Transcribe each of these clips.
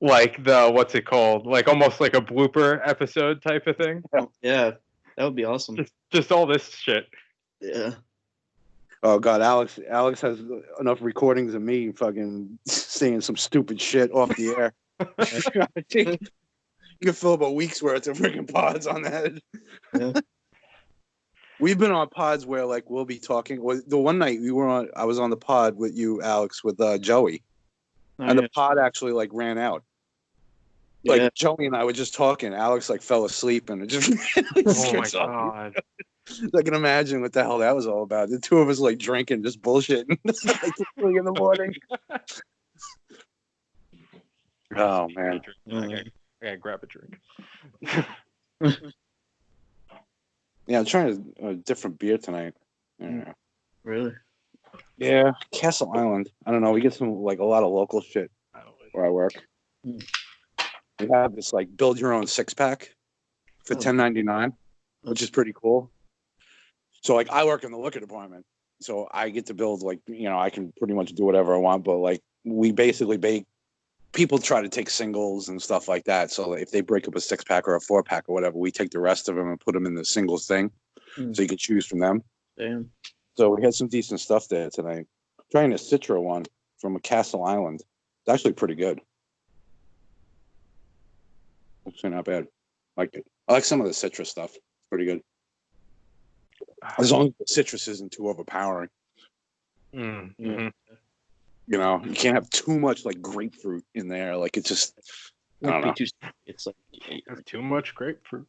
like the what's it called? Like almost like a blooper episode type of thing. Yeah, that would be awesome. Just all this shit. Yeah. Oh God, Alex has enough recordings of me fucking saying some stupid shit off the air. I think you can fill up a week's worth of freaking pods on that. Yeah. We've been on pods where like we'll be talking. Well, the one night I was on the pod with you, Alex, with Joey, and the pod actually like ran out. Like Joey and I were just talking. Alex like fell asleep and it just. Oh my God! I can imagine what the hell that was all about. The two of us like drinking, just bullshitting, like 3 in the morning. Oh man! I gotta grab a drink. Yeah, I'm trying a different beer tonight. Yeah. Really? Yeah, Castle Island. I don't know. We get some like a lot of local shit where I work. We have this like build your own 6-pack for $10.99, which is pretty cool. So like I work in the liquor department, so I get to build like I can pretty much do whatever I want. But like we basically bake. People try to take singles and stuff like that. So if they break up a 6-pack or a 4-pack or whatever, we take the rest of them and put them in the singles thing, so you can choose from them. Damn. So we had some decent stuff there tonight. Trying a Citra one from a Castle Island. It's actually pretty good. Actually not bad. Like it. I like some of the citrus stuff. It's pretty good. As long as the citrus isn't too overpowering. Mm-hmm. You can't have too much like grapefruit in there. Like it's just, I don't know. It's like too much grapefruit.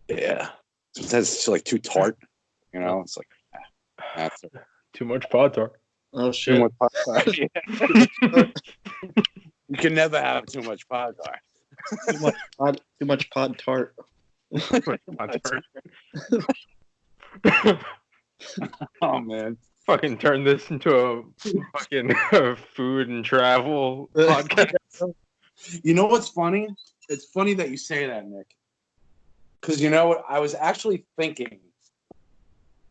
Yeah, sometimes it's like too tart. It's like too much pod tart. Oh shit! Too much pod tart. You can never have too much pod tart. Too much pod tart. Oh man. Fucking turn this into a fucking food and travel podcast. You know what's funny? It's funny that you say that, Nick. Because you know what? I was actually thinking,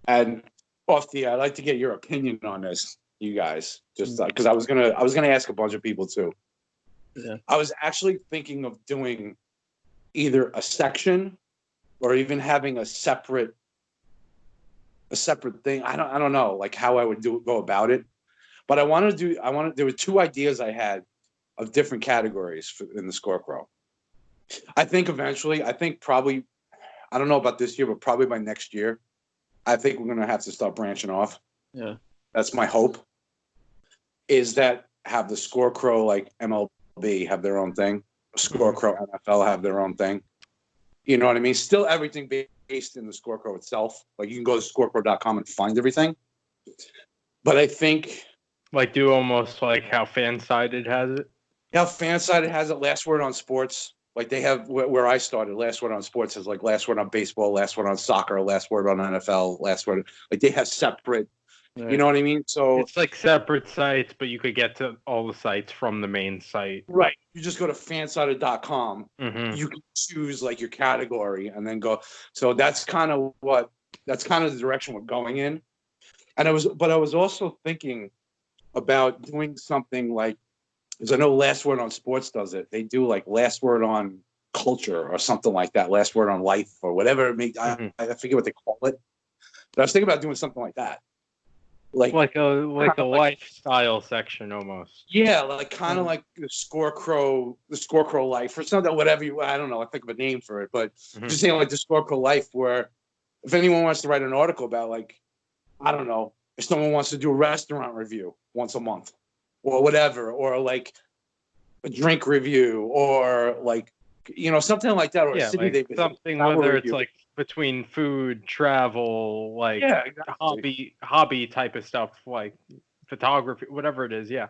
and I'd like to get your opinion on this, you guys. Just because I was gonna ask a bunch of people too. Yeah. I was actually thinking of doing either a section or even having a separate thing. I don't know like how I would go about it, but there were 2 ideas I had of different categories in the Scarecrow. I think probably, I don't know about this year, but probably by next year, I think we're going to have to start branching off. Yeah. That's my hope, is that have the Scarecrow like MLB have their own thing, Scarecrow NFL have their own thing. You know what I mean? Still everything based in the Scarecrow itself. Like you can go to scarecrow.com and find everything. But I think like do almost like how Fansided has it. How Fansided has it. Last Word on Sports. Like they have where I started. Last Word on Sports is like last word on baseball, last word on soccer, last word on NFL, last word. Like they have separate. Right. You know what I mean? So it's like separate sites, but you could get to all the sites from the main site. Right. You just go to fansided.com. Mm-hmm. You can choose like your category and then go. So that's kind of the direction we're going in. And I was also thinking about doing something like, because I know Last Word on Sports does it. They do like Last Word on Culture or something like that. Last Word on Life or whatever it may. I forget what they call it. But I was thinking about doing something like that. Like a lifestyle section almost. Yeah, like kind of like the Scarecrow Life or something, whatever I don't know, I think of a name for it, but just saying like the Scarecrow Life, where if anyone wants to write an article about like, I don't know, if someone wants to do a restaurant review once a month or whatever, or like a drink review or like, something like that, or a city like something, whether it's like between food, travel, like exactly. hobby type of stuff, like photography, whatever it is. Yeah,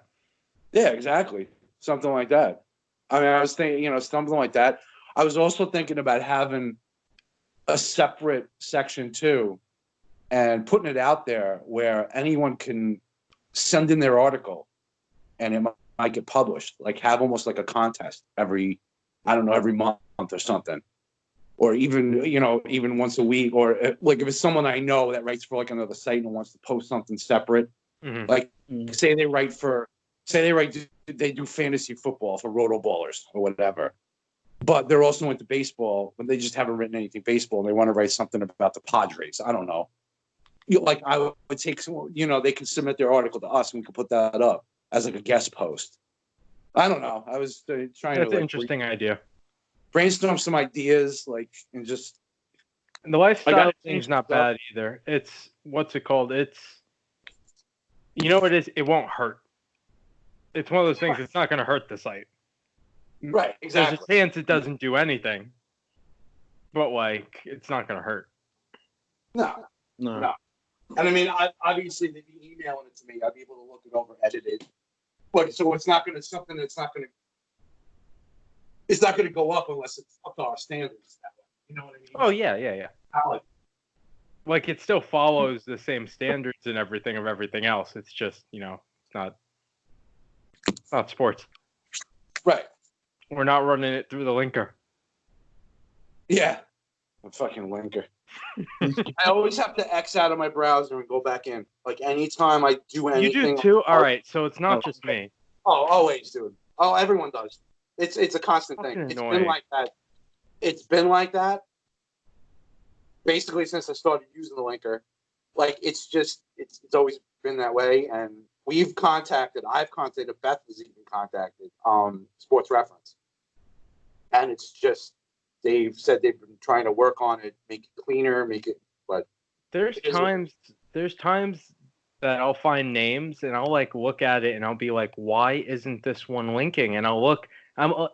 exactly. Something like that. I mean, I was thinking, something like that. I was also thinking about having a separate section too and putting it out there where anyone can send in their article and it might get published. Like have almost like a contest every month or something. Or even once a week, or like if it's someone I know that writes for like another site and wants to post something separate, like say they write for say they do fantasy football for roto ballers or whatever, but they're also into baseball, but they just haven't written anything baseball and they want to write something about the Padres. I don't know. Like I would take some, they can submit their article to us and we could put that up as like a guest post. I don't know. I was trying to. That's an interesting idea. Brainstorm some ideas, and just. And the lifestyle thing's not bad either. It's what's it called? It's, what it is. It won't hurt. It's one of those things. It's not going to hurt the site. Right. Exactly. There's a chance it doesn't do anything, but it's not going to hurt. No. And I mean, obviously, they'd be emailing it to me. I'd be able to look it over, edit it. But so it's not going to something that's not going to. It's not going to go up unless it's up to our standards. That way. You know what I mean? Oh yeah. Like it still follows the same standards and everything of everything else. It's just it's not sports. Right. We're not running it through the linker. Yeah. The fucking linker. I always have to X out of my browser and go back in. Like anytime I do anything. You do too? All right. So it's not just me. Oh, always, dude. Oh, everyone does. It's a constant thing. It's annoying. been like that. It's been like that basically since I started using the linker. Like it's always been that way. And I've contacted, Beth has even contacted Sports Reference. And it's just, they've said they've been trying to work on it, make it cleaner, but there's times that I'll find names and I'll look at it and I'll be like, why isn't this one linking? And I'm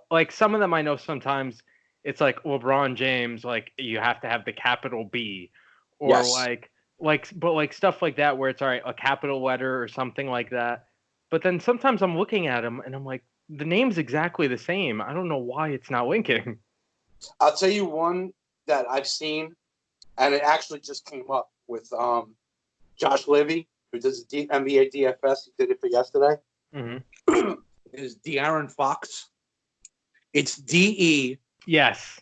like, some of them I know sometimes it's like LeBron James, you have to have the capital B, or yes. but stuff like that where it's all right, a capital letter or something like that. But then sometimes I'm looking at them and I'm like, the name's exactly the same. I don't know why it's not linking. I'll tell you one that I've seen, and it actually just came up with Josh Livy, who does the NBA DFS. He did it for yesterday. Mm-hmm. Is De'Aaron Fox. It's DE. Yes.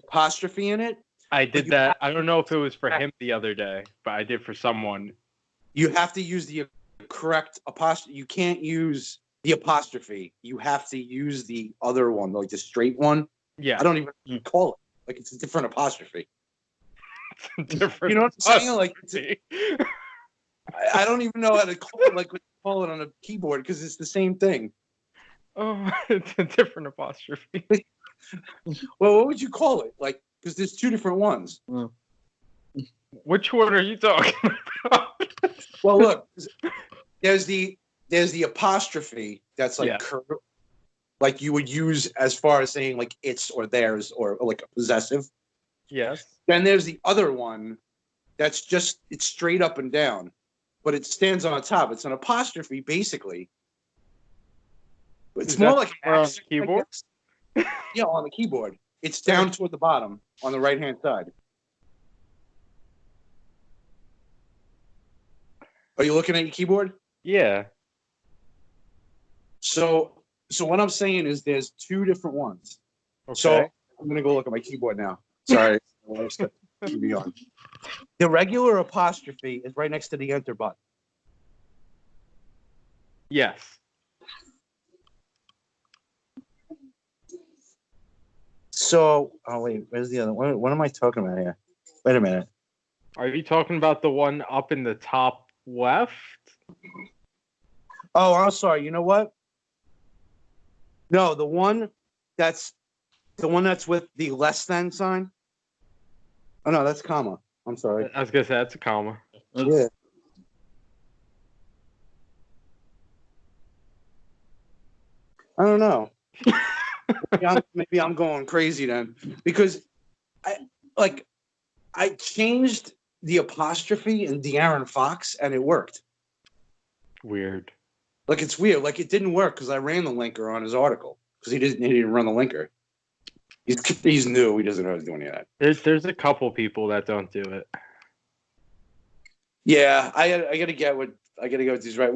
Apostrophe in it. I did that. I don't know if it was for him the other day, but I did for someone. You have to use the correct apostrophe. You can't use the apostrophe. You have to use the other one, like the straight one. Yeah. I don't even call it. It's a different apostrophe. Different. You know what I'm saying? I don't even know how to call it on a keyboard because it's the same thing. Oh, it's a different apostrophe. Well, what would you call it? Because there's two different ones. Which one are you talking about? Well, look, there's the apostrophe that's curved, like you would use as far as saying it's or theirs or like a possessive. Yes. Then there's the other one that's it's straight up and down, but it stands on top. It's an apostrophe basically. It's more like on the keyboard. Yeah, on the keyboard. It's down toward the bottom on the right-hand side. Are you looking at your keyboard? Yeah. So what I'm saying is there's two different ones. Okay. So I'm going to go look at my keyboard now. Sorry. The regular apostrophe is right next to the enter button. Yes. So, wait, where's the other one? What am I talking about here? Wait a minute. Are you talking about the one up in the top left? Oh, I'm sorry. You know what? No, the one that's with the less than sign. Oh no, that's comma. I'm sorry. I was gonna say that's a comma. Yeah. I don't know. Maybe I'm going crazy then, because I changed the apostrophe in De'Aaron Fox and it worked. Weird. It's weird. It didn't work because I ran the linker on his article because he didn't run the linker. He's new. He doesn't know how to do any of that. There's a couple people that don't do it. Yeah, I gotta get with these right.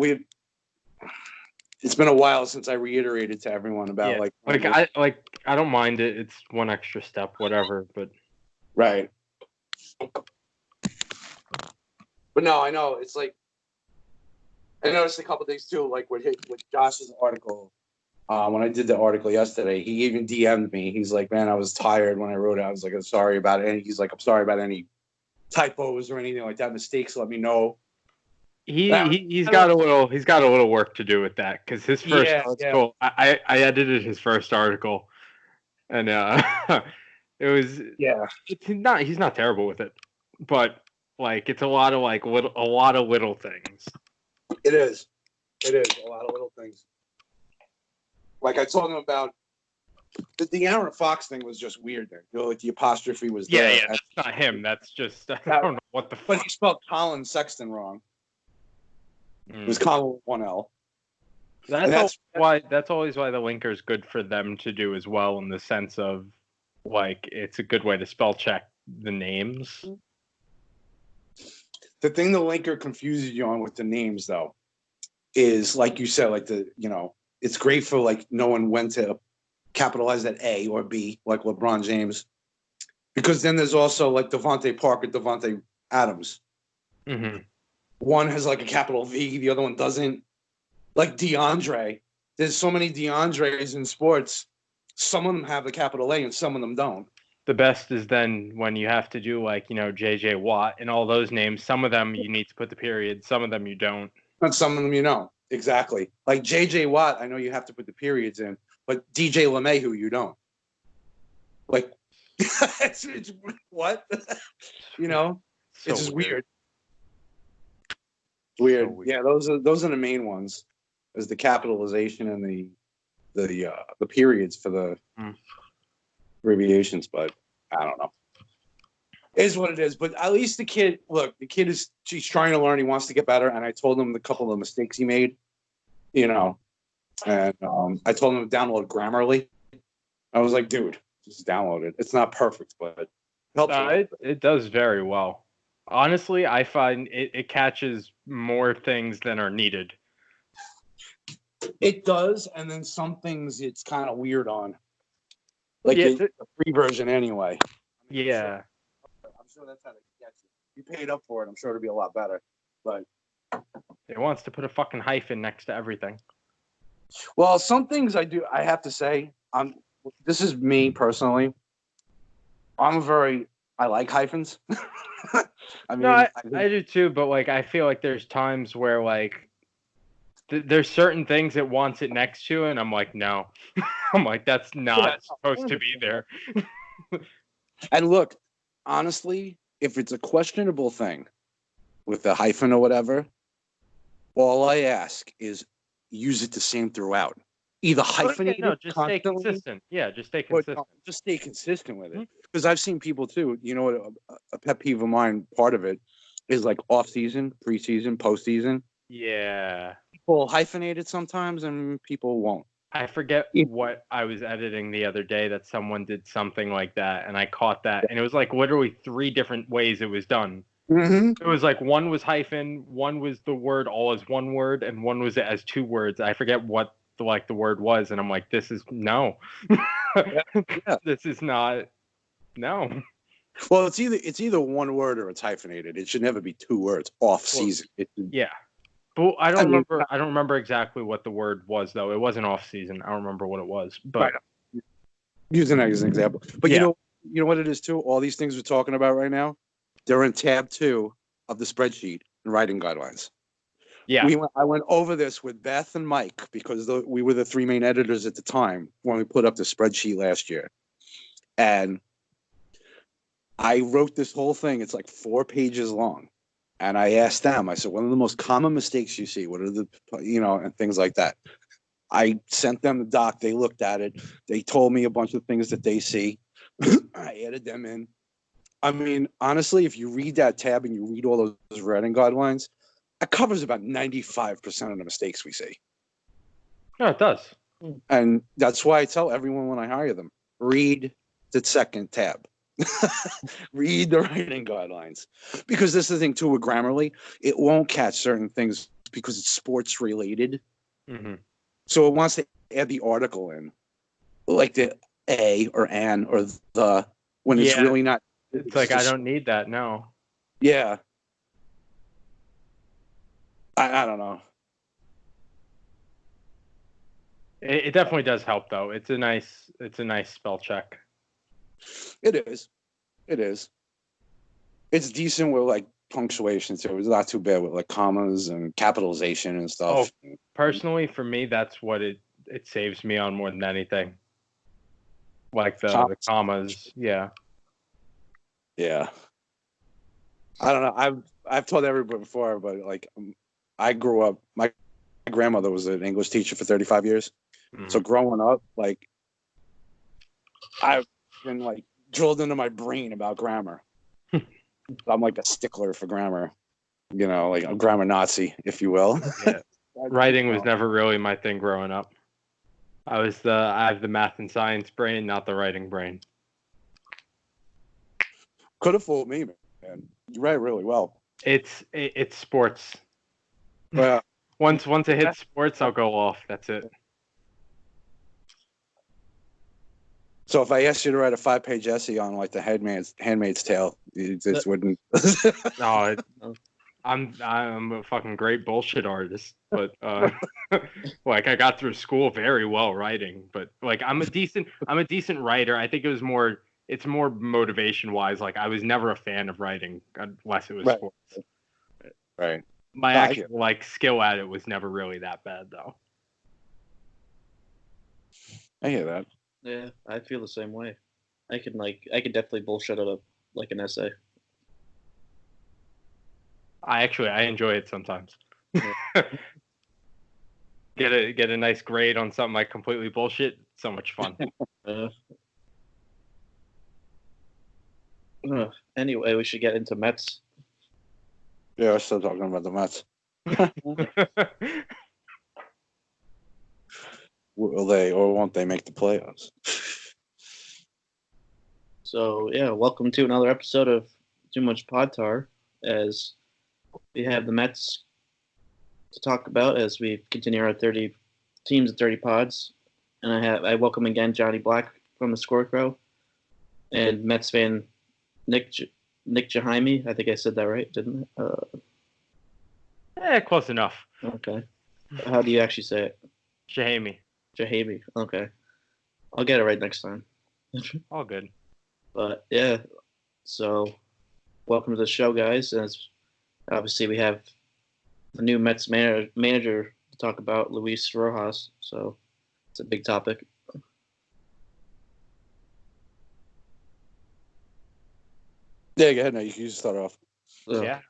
It's been a while since I reiterated to everyone about I don't mind it. It's one extra step, whatever. But right. But no, I know it's I noticed a couple things too, like with Josh's article. When I did the article yesterday, he even DM'd me. He's like, "Man, I was tired when I wrote it. I was like, I'm sorry about it." And he's like, "I'm sorry about any typos or anything like that. Mistakes, let me know." He's got a little work to do with that because his first article, I edited his first article, and it was he's not terrible with it, but like it's a lot of little things. It is a lot of little things. Like I told him about the Aaron Fox thing was just weird there. You know, like the apostrophe was there. Yeah, that's not him. That's just I don't know what the fuck. But he spelled Colin Sexton wrong. It was Colin with one L. That's always why the linker is good for them to do as well, in the sense of like it's a good way to spell check the names. The thing the linker confuses you on with the names though is, like you said, like it's great for like knowing when to capitalize that A or B, like LeBron James, because then there's also like Devontae Parker, Devontae Adams. Mm-hmm. One has like a capital V, the other one doesn't. Like DeAndre, there's so many DeAndres in sports. Some of them have the capital A and some of them don't. The best is then when you have to do like, JJ Watt and all those names. Some of them you need to put the period, some of them you don't. And some of them you know. Exactly. Like JJ Watt, I know you have to put the periods in, but DJ LeMahieu, you don't. Like, it's what? It's just weird. Weird. So weird. Yeah, those are the main ones, is the capitalization and the periods for the abbreviations. But I don't know. It is what it is. But at least the kid he's trying to learn. He wants to get better. And I told him the couple of mistakes he made, and I told him to download Grammarly. I was like, dude, just download it. It's not perfect, but it helps. It does very well. Honestly, I find it catches more things than are needed. It does, and then some things it's kind of weird on. Like the free version anyway. Yeah. I'm sure that's how they get you. You paid up for it. I'm sure it'll be a lot better. But it wants to put a fucking hyphen next to everything. Well, some things I do. I have to say, this is me personally. I like hyphens. I mean, I do too, but like I feel like there's times where like there's certain things it wants it next to, and I'm like, no. I'm like, that's not supposed to be there. And look, honestly, if it's a questionable thing with a hyphen or whatever, all I ask is use it the same throughout. Either hyphenate it, just stay consistent. Yeah, just stay consistent. Just stay consistent with it. Because I've seen people too. A pet peeve of mine, part of it, is like off-season, preseason, postseason. Yeah. People hyphenate it sometimes, and people won't. I forget what I was editing the other day that someone did something like that, and I caught that, and it was like literally 3 different ways it was done. Mm-hmm. It was like one was hyphen, one was the word all as one word, and one was it as 2 words. I forget what the word was, and I'm like, this is no. Yeah. This is not no. Well, it's either one word or it's hyphenated. It should never be 2 words off season. Yeah. But I don't remember exactly what the word was though. It wasn't off season. I don't remember what it was. But using that as an example. But you know what it is too? All these things we're talking about right now, they're in tab 2 of the spreadsheet in writing guidelines. Yeah. I went over this with Beth and Mike because we were the 3 main editors at the time when we put up the spreadsheet last year. And I wrote this whole thing. It's like 4 pages long. And I asked them, I said, what are the most common mistakes you see? What are the, and things like that. I sent them the doc. They looked at it. They told me a bunch of things that they see. I added them in. I mean, honestly, if you read that tab and you read all those writing guidelines, it covers about 95% of the mistakes we see. No, it does. And that's why I tell everyone when I hire them, read the second tab. Read the writing guidelines. Because this is the thing, too, with Grammarly, it won't catch certain things because it's sports related. Mm-hmm. So it wants to add the article in, like the a or an or the, when it's really not. It's like, I don't need that, no. Yeah. I don't know. It definitely does help, though. It's a nice spell check. It is. It is. It's decent with like punctuation too. It's not too bad with like commas and capitalization and stuff. Oh, personally, for me, that's what it saves me on more than anything. Like the commas, yeah. Yeah. I don't know. I've told everybody before, but like I grew up. My grandmother was an English teacher for 35 years. So growing up, like I've been like drilled into my brain about grammar. I'm like a stickler for grammar, like a grammar Nazi, if you will. Yeah. Writing was never really my thing growing up. I have the math and science brain, not the writing brain. Could have fooled me, man. You write really well. It's sports. Yeah. Once it hits sports, I'll go off. That's it. So if I asked you to write a 5-page essay on like the Handmaid's Tale, you just wouldn't. No, I'm a fucking great bullshit artist, but like I got through school very well writing, but like I'm a decent writer. I think it's more motivation wise. Like I was never a fan of writing unless it was sports. Right. My actual like skill at it was never really that bad though. I hear that. Yeah, I feel the same way. I could definitely bullshit it up like an essay. I enjoy it sometimes. Get a nice grade on something like completely bullshit. So much fun. Anyway, we should get into Mets. Yeah, we're still talking about the Mets. Will they or won't they make the playoffs? So yeah, welcome to another episode of Too Much Pod Tar, as we have the Mets to talk about as we continue our 30 teams and 30 pods. And I welcome again Johnnie Black from the Score Crow and Mets fan Nick Jehamy. I think I said that right, didn't I? Close enough. Okay. How do you actually say it? Jehamy. Okay. I'll get it right next time. All good. But yeah, so welcome to the show, guys. As obviously we have the new Mets manager to talk about, Luis Rojas. So it's a big topic. Yeah, go ahead. No, you can just start off. Yeah.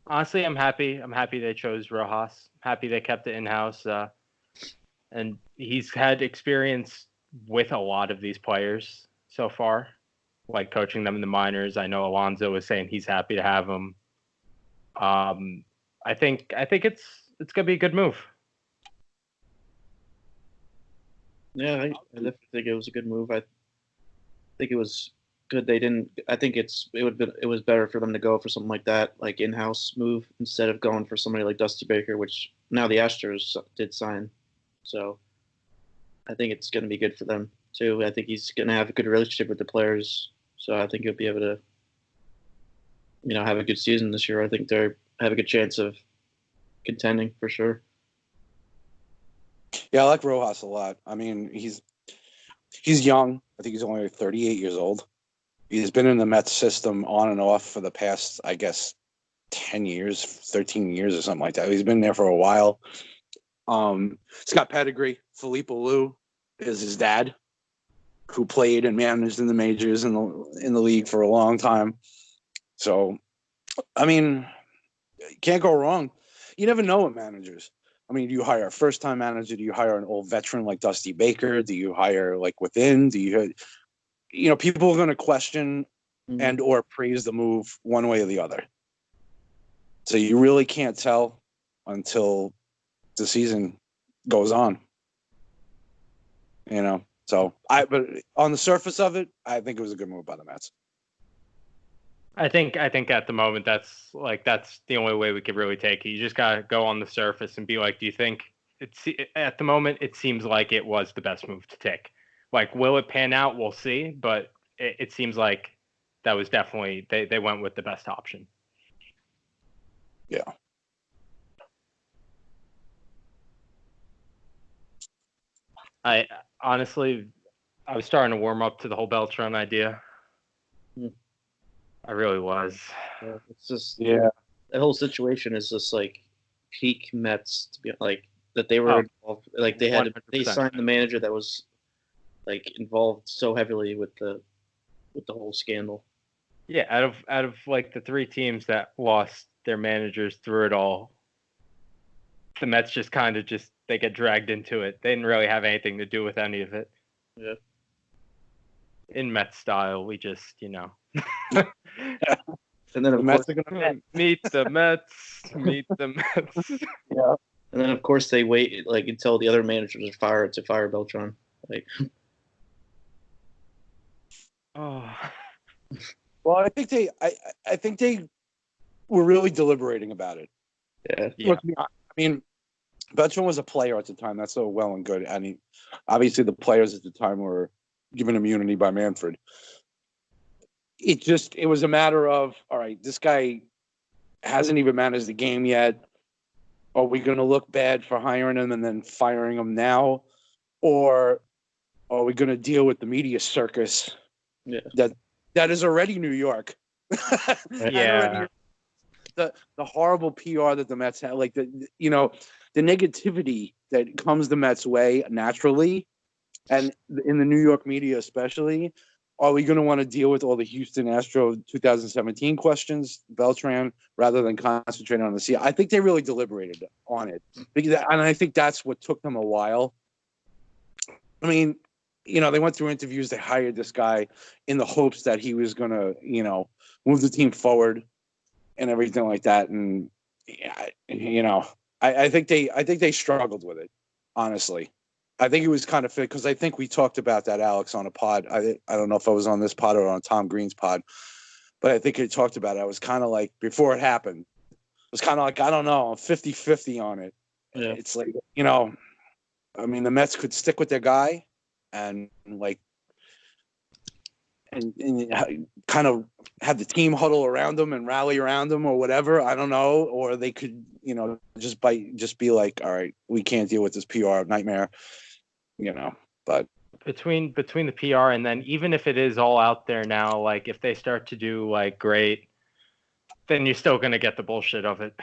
Honestly, I'm happy. I'm happy they chose Rojas. Happy they kept it in house. And he's had experience with a lot of these players so far, like coaching them in the minors. I know Alonso was saying he's happy to have him. I think it's gonna be a good move. Yeah, I definitely think it was a good move. I think it was good. They didn't. I think it was better for them to go for something like that, like in-house move, instead of going for somebody like Dusty Baker, which now the Astros did sign. So I think it's going to be good for them too. I think he's going to have a good relationship with the players. So I think he'll be able to, have a good season this year. I think they have a good chance of contending for sure. Yeah, I like Rojas a lot. I mean, he's young. I think he's only 38 years old. He's been in the Mets system on and off for the past, I guess, 10 years, 13 years or something like that. He's been there for a while. He's got pedigree. Felipe Alou is his dad, who played and managed in the majors in the league for a long time. So, I mean, you can't go wrong. You never know with managers. I mean, do you hire a first-time manager? Do you hire an old veteran like Dusty Baker? Do you hire like within? Do you people are going to question and or praise the move one way or the other. So you really can't tell until the season goes on. But on the surface of it, I think it was a good move by the Mets. I think at the moment that's the only way we could really take it. You just gotta go on the surface and be like, do you think at the moment it seems like it was the best move to take? Like, will it pan out? We'll see. But it seems like that was definitely they went with the best option. Yeah. I honestly, I was starting to warm up to the whole Beltran idea. I really was. Yeah, it's just Yeah. that whole situation is just like peak Mets to be like that they were involved, like they 100%. signed the manager that was like involved so heavily with the whole scandal. Yeah, out of like the three teams that lost their managers through it all, the Mets just kind of they get dragged into it. They didn't really have anything to do with any of it. Yeah. In Mets style, we just, And then of Mets course, are gonna meet the Mets, meet the Mets. Yeah. and then of course they wait like until the other managers are fired to fire Beltran. Like, Oh, Well, I think they were really deliberating about it. yeah, yeah. I mean, Beltran was a player at the time. That's so well and good. And obviously the players at the time were given immunity by Manfred. It was a matter of, all right, this guy hasn't even managed the game yet. Are we going to look bad for hiring him and then firing him now? Or are we going to deal with the media circus that is already New York? Yeah. The horrible PR that the Mets had, like the negativity that comes the Mets' way naturally, and in the New York media especially. Are we going to want to deal with all the Houston Astros 2017 questions, Beltran, rather than concentrating on the sea? I think they really deliberated on it, and I think that's what took them a while. I mean, they went through interviews. They hired this guy in the hopes that he was going to, move the team forward and everything like that. And I think they struggled with it, honestly. I think it was kind of fit because I think we talked about that, Alex, on a pod. I don't know if I was on this pod or on Tom Green's pod, but I think we talked about it. I was kind of like, before it happened, it was kind of like, I don't know, I'm 50-50 on it. Yeah. It's like, I mean, the Mets could stick with their guy and kind of have the team huddle around them and rally around them or whatever. I don't know. Or they could, just be like, all right, we can't deal with this PR nightmare, but Between the PR and then even if it is all out there now, like if they start to do like great, then you're still gonna get the bullshit of it.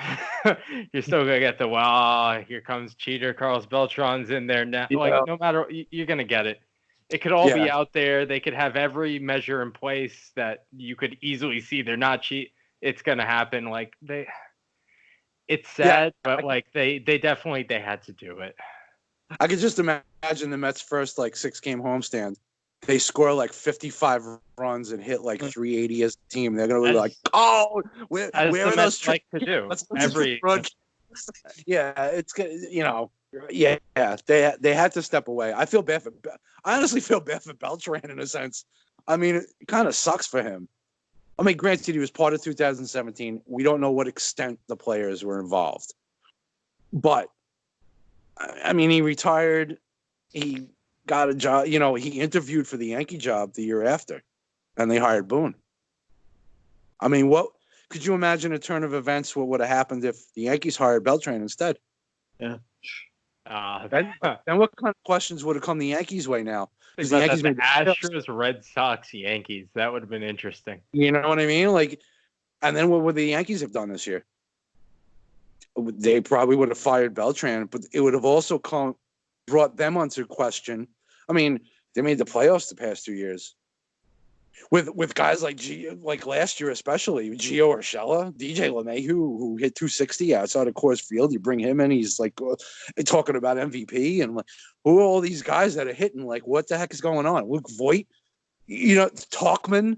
You're still gonna get the here comes cheater Carlos Beltran's in there now. Yeah. Like no matter, you're gonna get it. It could all be out there. They could have every measure in place that you could easily see they're not cheat. It's gonna happen. Like it's sad, but like they definitely had to do it. I could just imagine the Mets' first 6-game homestand. They score 55 runs and hit 380 as a team. They're gonna be like, "Oh, where are those?" Like to do every. Yeah, it's yeah. They had to step away. I honestly feel bad for Beltran in a sense. I mean, it kind of sucks for him. I mean, granted, he was part of 2017. We don't know what extent the players were involved, but I mean, he retired. He got a job. He interviewed for the Yankee job the year after, and they hired Boone. I mean, what could you imagine a turn of events? What would have happened if the Yankees hired Beltran instead? Yeah. Then what kind of questions would have come the Yankees' way now? Because the Yankees made the Astros, Red Sox, Yankees. That would have been interesting. You know what I mean? And then what would the Yankees have done this year? They probably would have fired Beltran, but it would have also brought them onto question. I mean, they made the playoffs the past 2 years with guys like last year, especially Gio Urshela, DJ LeMahieu, who hit 260 outside of Coors Field. You bring him in, he's talking about MVP and who are all these guys that are hitting? What the heck is going on? Luke Voigt, Talkman.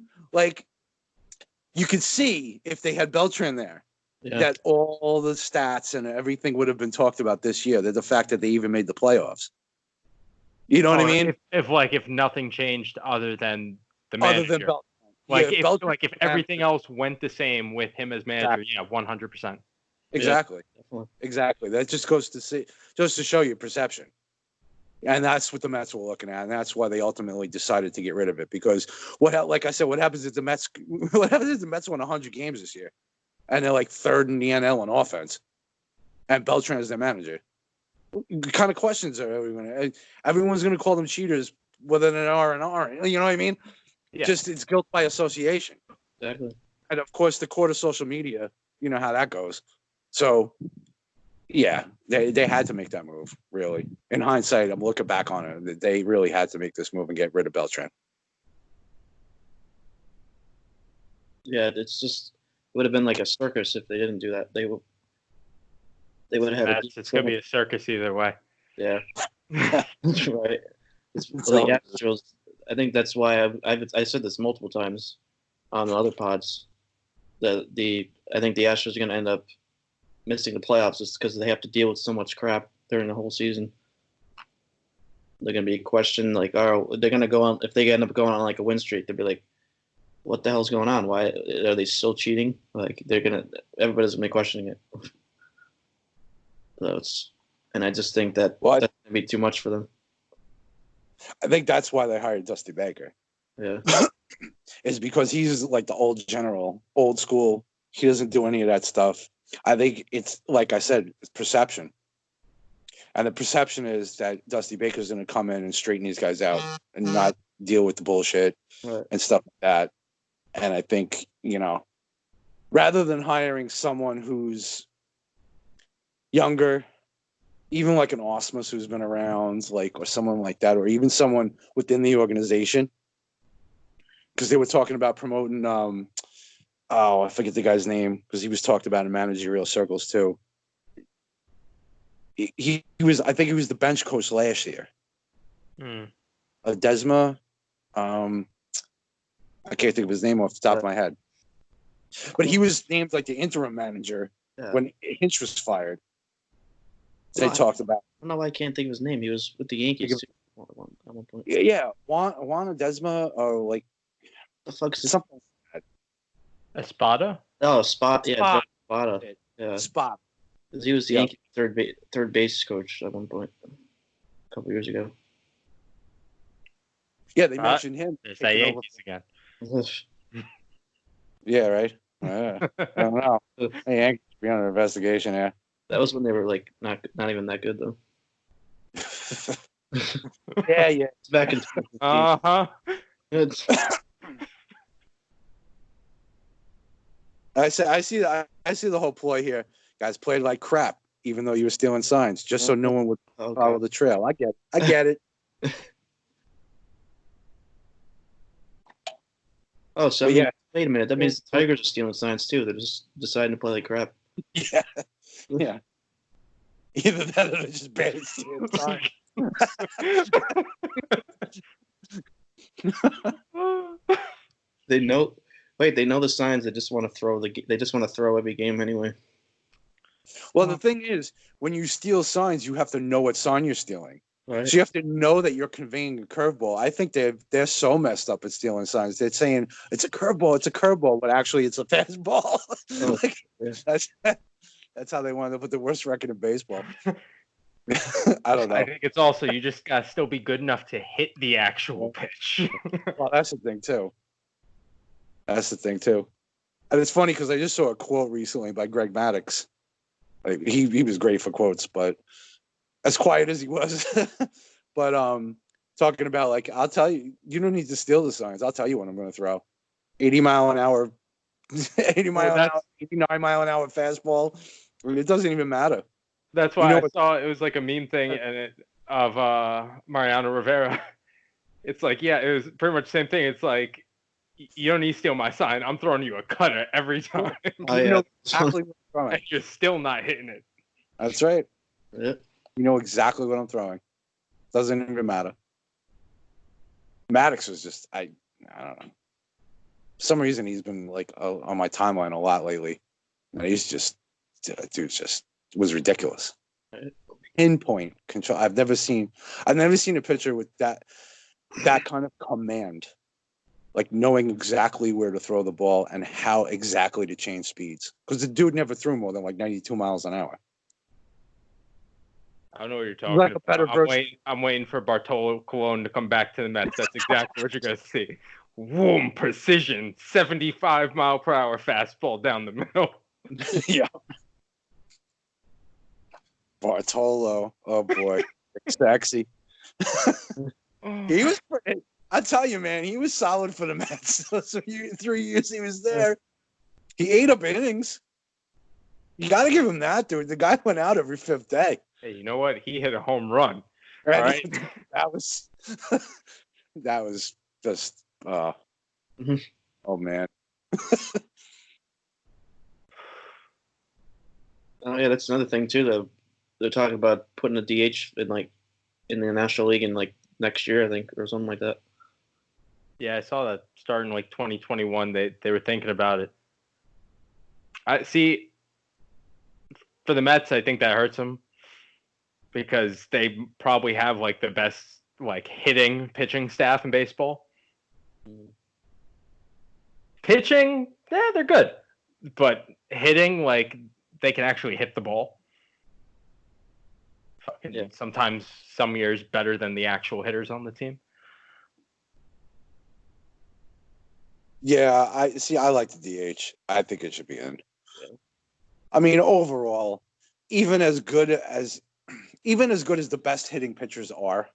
You could see if they had Beltran there. Yeah. That all the stats and everything would have been talked about this year. That the fact that they even made the playoffs. You know what I mean? If nothing changed other than the manager. Other than if everything else went the same with him as manager, exactly. 100%. Exactly. Yeah. Exactly. That just goes to show you perception. And that's what the Mets were looking at, and that's why they ultimately decided to get rid of it. Because like I said, what happens if the Mets won 100 games this year? And they're third in the NL in offense. And Beltran is their manager. kind of questions are everyone? Everyone's going to call them cheaters, whether they are and aren't. You know what I mean? Yeah. Just it's guilt by association. Exactly. And of course, the court of social media. You know how that goes. So, yeah, they had to make that move. Really, in hindsight, I'm looking back on it. They really had to make this move and get rid of Beltran. Yeah, it's just it would have been like a circus if they didn't do that. They would have had. It's gonna be a circus either way. Yeah, right. It's like Astros. I think that's why I said this multiple times on other pods. I think the Astros are going to end up missing the playoffs just because they have to deal with so much crap during the whole season. They're going to be questioned like, oh, they're going to go on if they end up going on like a win streak. They'll be like, what the hell's going on? Why are they still cheating? Like everybody's going to be questioning it. So and I just think that's going to be too much for them. I think that's why they hired Dusty Baker. Yeah. Is because he's like the old general, old school. He doesn't do any of that stuff. I think it's, like I said, it's perception. And the perception is that Dusty Baker's going to come in and straighten these guys out and not deal with the bullshit and stuff like that. And I think, rather than hiring someone who's younger, even like an Osmus who's been around, or someone like that, or even someone within the organization, because they were talking about promoting, I forget the guy's name, because he was talked about in managerial circles too. He was, I think he was the bench coach last year. Desma, I can't think of his name off the top of my head, but he was named like the interim manager when Hinch was fired. They talked about. I don't know why I can't think of his name. He was with the Yankees too at one point. Yeah, Juan Desma, or like the fuck's something. Espada? Oh, Spot. Yeah, Espada. Yeah, Spot. He was the Yankee third base coach at one point, a couple years ago. Yeah, they mentioned him. There's that Yankees again. Yeah, right. I don't know. Hey, Yankees be under investigation here. That was when they were like not even that good though. Yeah. It's back in 2015. I see the whole ploy here. Guys played like crap, even though you were stealing signs, just so no one would follow the trail. I get it. Oh, so wait a minute. That means the Tigers are stealing signs too. They're just deciding to play like crap. Yeah. Either that or they're just bad at stealing signs. They know the signs. They just want to throw every game anyway. Well, the thing is, when you steal signs, you have to know what sign you're stealing. Right. So you have to know that you're conveying a curveball. I think they're so messed up at stealing signs. They're saying it's a curveball, but actually it's a fastball. That's how they wanted to put the worst record in baseball. I don't know. I think it's also you just gotta still be good enough to hit the actual pitch. Well, that's the thing too. And it's funny because I just saw a quote recently by Greg Maddux. Like, he was great for quotes, but as quiet as he was. But talking about, like, I'll tell you, you don't need to steal the signs. I'll tell you when I'm going to throw 89 mile an hour fastball. I mean, it doesn't even matter. That's why I saw it was like a meme thing of Mariano Rivera. It's like, yeah, it was pretty much the same thing. It's like, you don't need to steal my sign. I'm throwing you a cutter every time. You know exactly what I'm throwing. And you're still not hitting it. That's right. Yeah. You know exactly what I'm throwing. Doesn't even matter. Maddox was just, I don't know. For some reason, he's been like on my timeline a lot lately. And he's just, dude, just was ridiculous. Pinpoint control. I've never seen a pitcher with that kind of command. Like knowing exactly where to throw the ball and how exactly to change speeds. Because the dude never threw more than like 92 miles an hour. I don't know what you're talking like about. I'm waiting for Bartolo Colon to come back to the Mets. That's exactly what you're going to see. Whoom, precision, 75 mile per hour fastball down the middle. Yeah. Bartolo. Oh boy, sexy. He was. I tell you, man, he was solid for the Mets. So 3 years he was there. He ate up innings. You got to give him that, dude. The guy went out every fifth day. Hey, you know what? He hit a home run. Right? All right. That was just. Oh man. Oh yeah, that's another thing too. Though they're talking about putting a DH in the National League in like next year, I think, or something like that. Yeah, I saw that starting like 2021. They were thinking about it. I see. For the Mets, I think that hurts them because they probably have like the best like pitching staff in baseball. Pitching, yeah, they're good, but hitting, like they can actually hit the ball. Yeah. Sometimes, some years better than the actual hitters on the team. Yeah, I like the DH. I think it should be in. Yeah. I mean, overall, even as good as the best hitting pitchers are,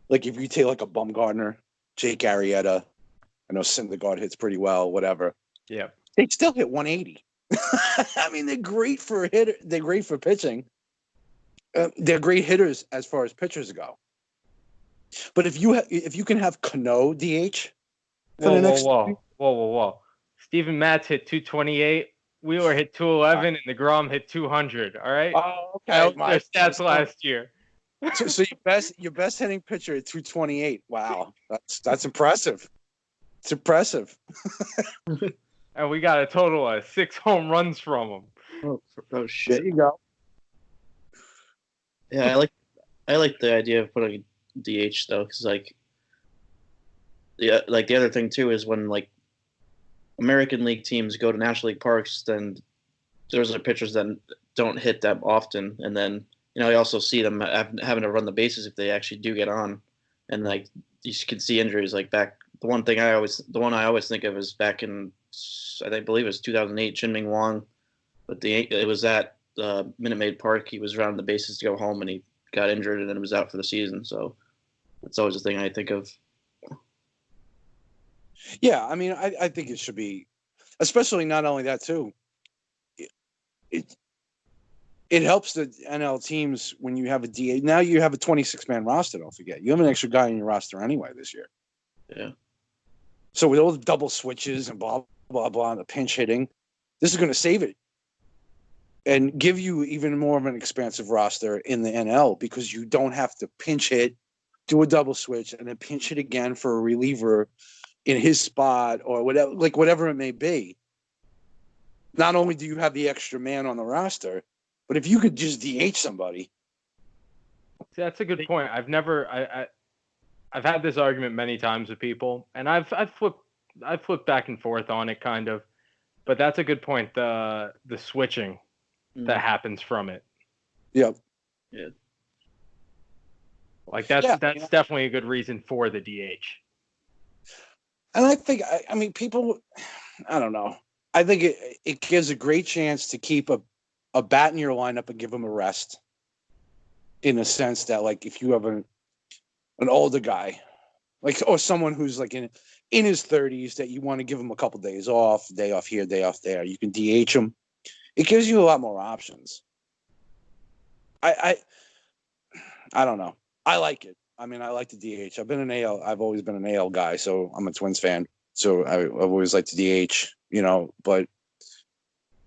like if you take like a Bumgarner, Jake Arrieta, I know Syndergaard hits pretty well, whatever. Yeah, they still hit 180. I mean, they're great for They're great for pitching. They're great hitters as far as pitchers go. But if you can have Cano DH for the next whoa. Steven Matz hit 228. Wheeler hit 211, and DeGrom hit 200. All right. Oh, okay. That was their stats last year. So your best hitting pitcher at 228. Wow, that's impressive. It's impressive. And we got a total of 6 home runs from him. Oh shit! There you go. Yeah, I like the idea of putting DH though, because like the other thing too is when like American League teams go to National League parks, then those are pitchers that don't hit that often, and then you also see them having to run the bases if they actually do get on, and like you can see injuries like back. The one I always think of is back in I believe it was 2008, Chien-Ming Wang, but it was at Minute Maid Park. He was running the bases to go home, and he got injured, and then was out for the season. So that's always the thing I think of. Yeah, I mean, I think it should be, especially not only that too. It helps the NL teams when you have a DH. Now you have a 26-man roster. Don't forget, you have an extra guy in your roster anyway this year. Yeah. So with all the double switches and blah blah blah, and the pinch hitting, this is going to save it and give you even more of an expansive roster in the NL because you don't have to pinch hit, do a double switch, and then pinch hit again for a reliever in his spot or whatever it may be. Not only do you have the extra man on the roster, but if you could just DH somebody. See, that's a good point. I've had this argument many times with people, and I've flipped back and forth on it kind of, but that's a good point. The switching that happens from it. Yep. Yeah. Like that's definitely a good reason for the DH. And I think I mean people, I don't know. I think it gives a great chance to keep a bat in your lineup and give him a rest. In a sense that like if you have an older guy, like or someone who's like in his 30s that you want to give him a couple days off, day off here, day off there, you can DH him. It gives you a lot more options. I don't know. I like it. I mean, I like the DH. I've always been an AL guy, so I'm a Twins fan. So I've always liked the DH, but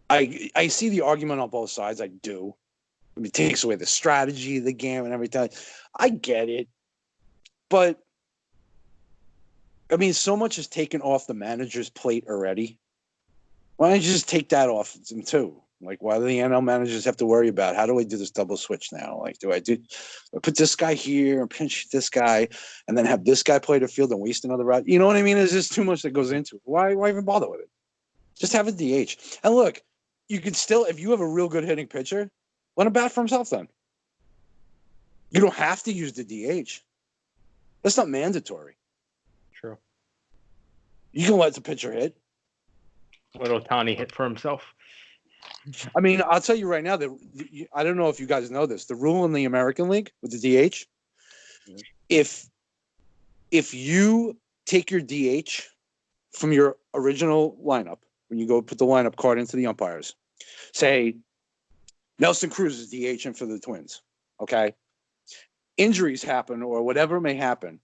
I see the argument on both sides. I do. I mean, it takes away the strategy of the game and everything. I get it. But, I mean, so much is taken off the manager's plate already. Why don't you just take that off them too? Like, why do the NL managers have to worry about how do I do this double switch now? Like, do I put this guy here and pinch this guy and then have this guy play the field and waste another route? You know what I mean? There's just too much that goes into it. Why even bother with it? Just have a DH. And look, you could still, if you have a real good hitting pitcher, let him bat for himself then. You don't have to use the DH. That's not mandatory. True. You can let the pitcher hit. Let Ohtani hit for himself. I mean, I'll tell you right now that I don't know if you guys know this. The rule in the American League with the DH, if you take your DH from your original lineup, when you go put the lineup card into the umpires, say Nelson Cruz is DHing for the Twins, okay? Injuries happen or whatever may happen,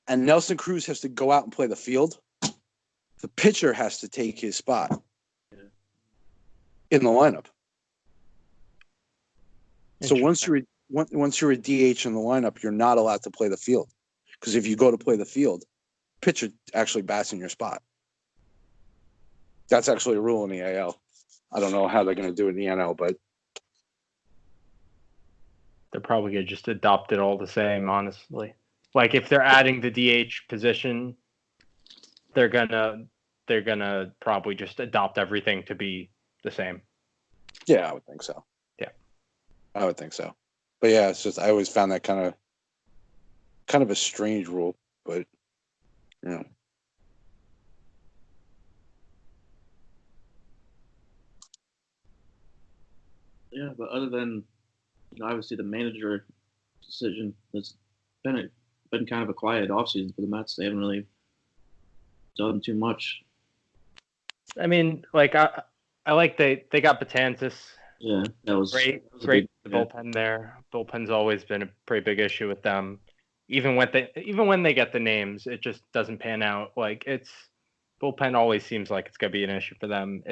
and Nelson Cruz has to go out and play the field, the pitcher has to take his spot in the lineup. So once you're a DH in the lineup, you're not allowed to play the field, because if you go to play the field, pitcher actually bats in your spot. That's actually a rule in the AL. I don't know how they're going to do it in the NL, but they're probably going to just adopt it all the same, honestly. Like if they're adding the DH position, they're gonna probably just adopt everything to be the same. Yeah, I would think so. Yeah, I would think so. But yeah, it's just I always found that kind of a strange rule, but you know. Yeah, but other than obviously the manager decision, it's been kind of a quiet offseason for the Mets. They haven't really done too much. I mean, like I like they got Betances. Yeah, that was great. The bullpen there. Bullpen's always been a pretty big issue with them. Even when they get the names, it just doesn't pan out. Like bullpen always seems like it's gonna be an issue for them.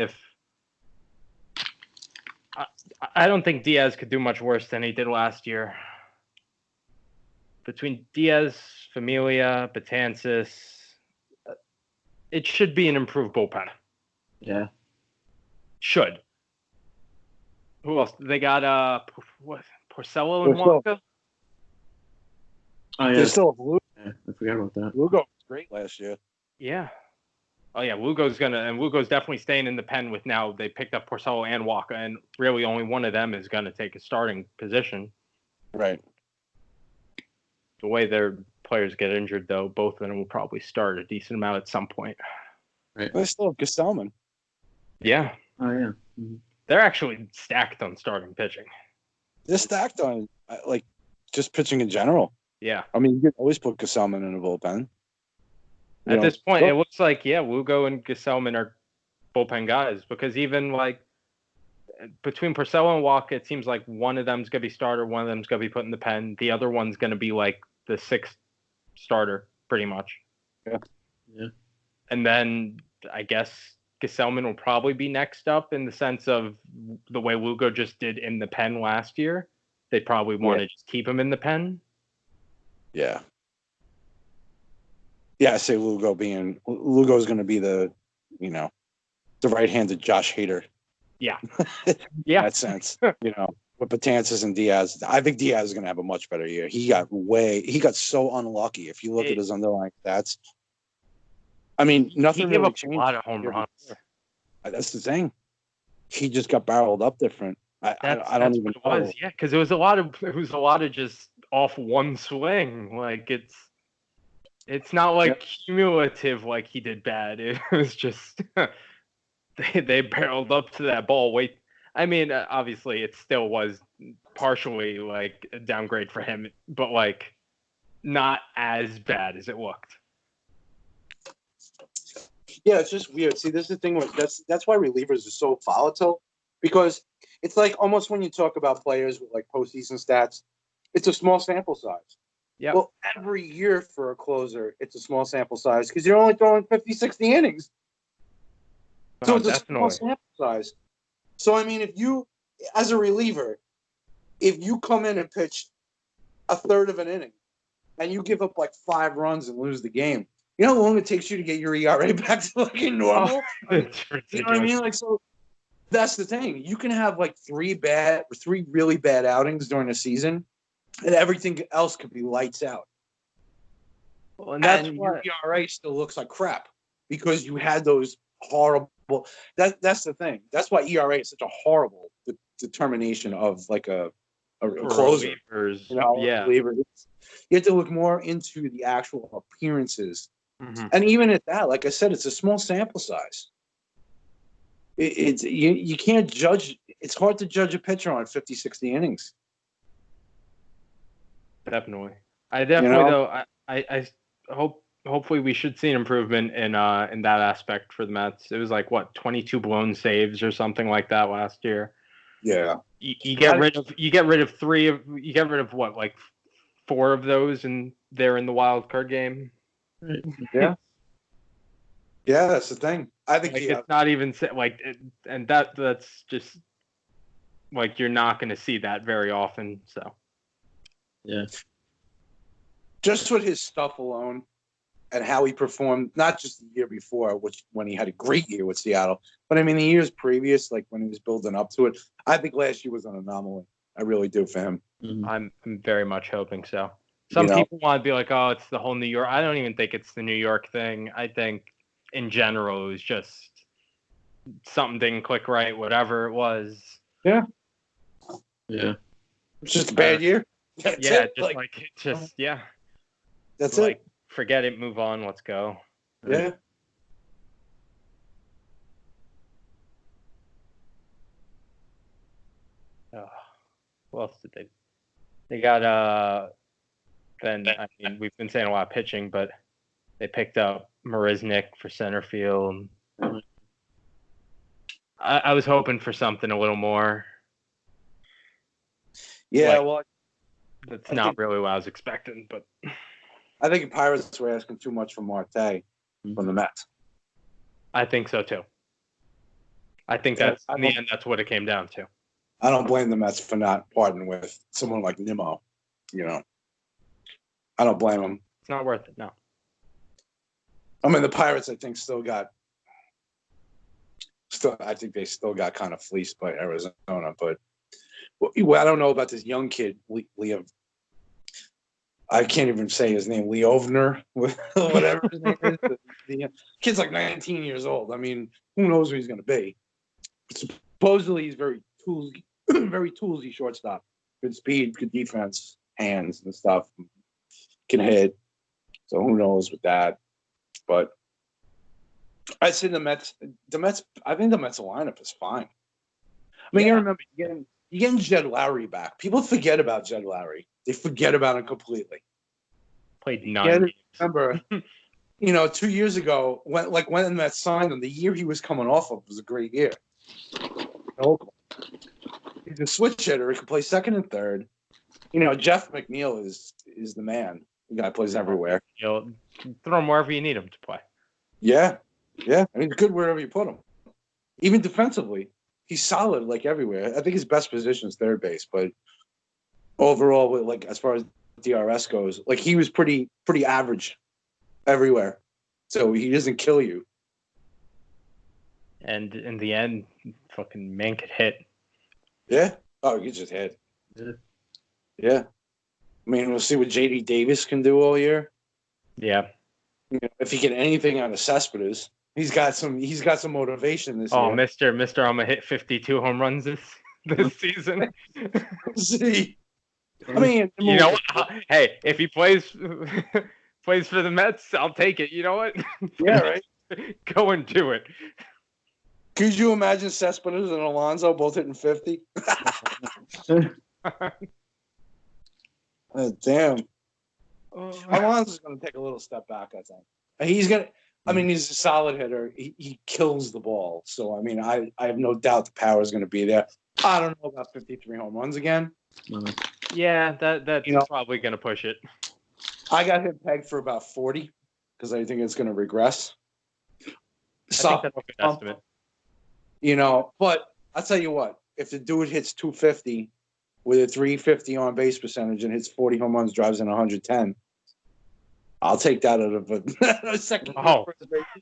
I don't think Diaz could do much worse than he did last year. Between Diaz, Familia, Betances, it should be an improved bullpen. Yeah. Should. Who else? They got Porcello and Wonka? Oh yeah. They still have Lugo. Yeah, I forgot about that. Lugo was great last year. Yeah. Oh yeah, Lugo's definitely staying in the pen with now. They picked up Porcello and Wonka, and really only one of them is gonna take a starting position. Right. The way their players get injured, though, both of them will probably start a decent amount at some point. Right. They still have Gesellman. Yeah. Oh yeah. Mm-hmm. They're actually stacked on starting pitching. They're stacked on like just pitching in general. Yeah. I mean, you can always put Gesellman in a bullpen. At this point, it looks like, Lugo and Gesellman are bullpen guys, because even like between Porcello and Walker, it seems like one of them's going to be starter, one of them's going to be put in the pen. The other one's going to be like the sixth starter, pretty much. Yeah. Yeah. And then I guess Gesellman will probably be next up in the sense of the way Lugo just did in the pen last year. They probably want to just keep him in the pen. Yeah. Yeah, I say Lugo's going to be the right-handed Josh Hader. Yeah. Yeah. In that sense, with Betances and Diaz. I think Diaz is going to have a much better year. He got so unlucky. If you look at his underlying stats, I mean, nothing really changed. A lot of home runs. That's the thing. He just got barreled up different. I don't even know. It was, yeah, because it was a lot of just off one swing. Like it's not like cumulative like he did bad. It was just they barreled up to that ball. I mean, obviously it still was partially like a downgrade for him, but like not as bad as it looked. Yeah, it's just weird. See, this is the thing. That's why relievers are so volatile, because it's like almost when you talk about players with like postseason stats, it's a small sample size. Yeah. Well, every year for a closer, it's a small sample size because you're only throwing 50, 60 innings. So it's a small sample size. So, I mean, if you, as a reliever, if you come in and pitch a third of an inning and you give up like 5 runs and lose the game, you know how long it takes you to get your ERA back to like normal? It's ridiculous. You know what I mean? Like, so that's the thing. You can have like 3 really bad outings during a season, and everything else could be lights out. Well, and your ERA still looks like crap because you had those horrible. That's the thing. That's why ERA is such a horrible determination of like a closer. Relievers. You have to look more into the actual appearances. Mm-hmm. And even at that, like I said, it's a small sample size. You can't judge. It's hard to judge a pitcher on 50, 60 innings. Definitely. Though. I hopefully we should see an improvement in that aspect for the Mets. It was like 22 blown saves or something like that last year. Yeah. You get rid of like 4 of those, and they're in the wild card game. Yeah. Yeah, that's the thing. I think it's not even and that's just like you're not going to see that very often. So yeah, just with his stuff alone and how he performed, not just the year before, when he had a great year with Seattle, but I mean the years previous, like when he was building up to it. I think last year was an anomaly. I really do for him. Mm-hmm. I'm very much hoping so. Some people want to be like, oh, it's the whole New York. I don't even think it's the New York thing. I think in general, it was just something didn't click right, whatever it was. Yeah. Yeah. It's just a bad year. That's it. Forget it, move on, let's go. Yeah. Who else did they? They got we've been saying a lot of pitching, but they picked up Marisnik for center field. I was hoping for something a little more. Yeah, that's not really what I was expecting, but I think the Pirates were asking too much from Marte from the Mets. I think so too. I think in the end that's what it came down to. I don't blame the Mets for not parting with someone like Nimmo. I don't blame them. It's not worth it, no. I mean, the Pirates, I think, I think they still got kind of fleeced by Arizona. But I don't know about this young kid, Liam. I can't even say his name, Leovner, whatever his name is. The kid's like 19 years old. I mean, who knows who he's going to be? Supposedly, he's very toolsy shortstop. Good speed, good defense, hands and stuff. Can hit. So who knows with that? But I say the Mets. I think the Mets lineup is fine. I mean, you remember you're getting Jed Lowry back. People forget about Jed Lowry. They forget about him completely. Played 9 games. Remember, 2 years ago when the Mets signed him, the year he was coming off of was a great year. He's a switch hitter. He can play second and third. Jeff McNeil is the man. The guy plays everywhere. Throw him wherever you need him to play. Yeah. I mean, good wherever you put him. Even defensively, he's solid like everywhere. I think his best position is third base, but overall, as far as DRS goes, he was pretty average everywhere. So he doesn't kill you. And in the end, fucking man could hit. Yeah. Oh, he just hit. Yeah. I mean, we'll see what J.D. Davis can do all year. Yeah. If he get anything out of Cespedes, he's got some motivation this year. Oh, Mister, I'm gonna hit 52 home runs this season. See, I mean, hey, if he plays for the Mets, I'll take it. You know what? Yeah, right. Go and do it. Could you imagine Cespedes and Alonso both hitting 50? Damn. Alonso's going to take a little step back, I think. He's going to. I mean, he's a solid hitter. He kills the ball. So, I mean, I have no doubt the power is going to be there. I don't know about 53 home runs again. Yeah, that's probably going to push it. I got him pegged for about 40 because I think it's going to regress. I think that's a good estimate. But I'll tell you what. If the dude hits 250 with a 350 on base percentage and hits 40 home runs, drives in 110, I'll take that out of a second. Oh.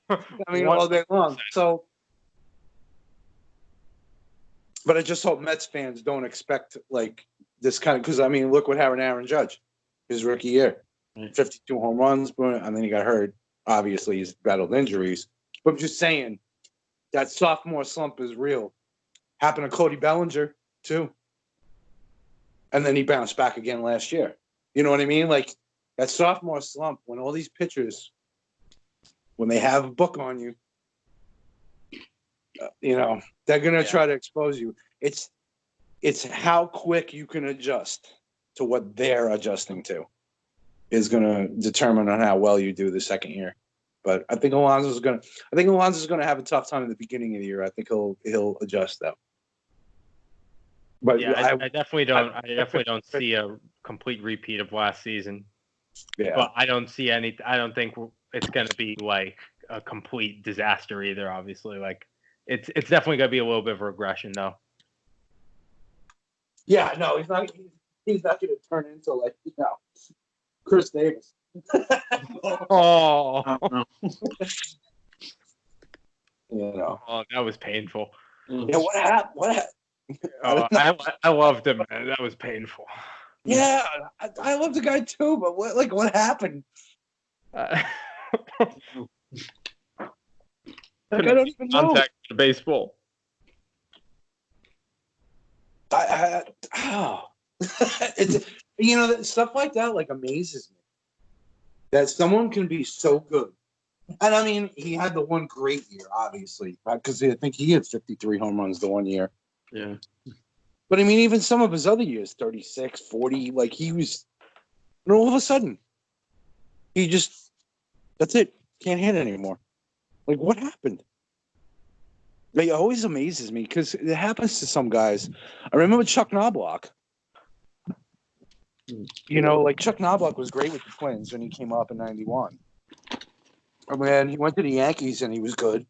I mean, all day long. So, but I just hope Mets fans don't expect this kind of, because I mean, look what happened to Aaron Judge, his rookie year, 52 home runs, and then he got hurt. Obviously, he's battled injuries. But I'm just saying that sophomore slump is real. Happened to Cody Bellinger too, and then he bounced back again last year. You know what I mean? That sophomore slump, when all these pitchers, when they have a book on you, they're gonna try to expose you. It's how quick you can adjust to what they're adjusting to is gonna determine on how well you do the second year. But I think Alonso's gonna have a tough time in the beginning of the year. I think he'll adjust though. But yeah, I definitely don't see a complete repeat of last season. Yeah. But I don't think it's going to be like a complete disaster either. Obviously, like it's definitely going to be a little bit of a regression though. Yeah, no, he's not going to turn into like Chris Davis. Oh, Oh, that was painful. Yeah, what happened? I loved him, man. That was painful. Yeah, I love the guy too, but what happened? I don't even know. Contact the baseball. It's stuff like that amazes me. That someone can be so good. And I mean, he had the one great year, obviously, because I think he had 53 home runs the one year. Yeah. But I mean, even some of his other years, 36, 40, he was, and all of a sudden, that's it. Can't hit anymore. What happened? It always amazes me because it happens to some guys. I remember Chuck Knobloch. Chuck Knobloch was great with the Twins when he came up in 91. I mean, he went to the Yankees and he was good.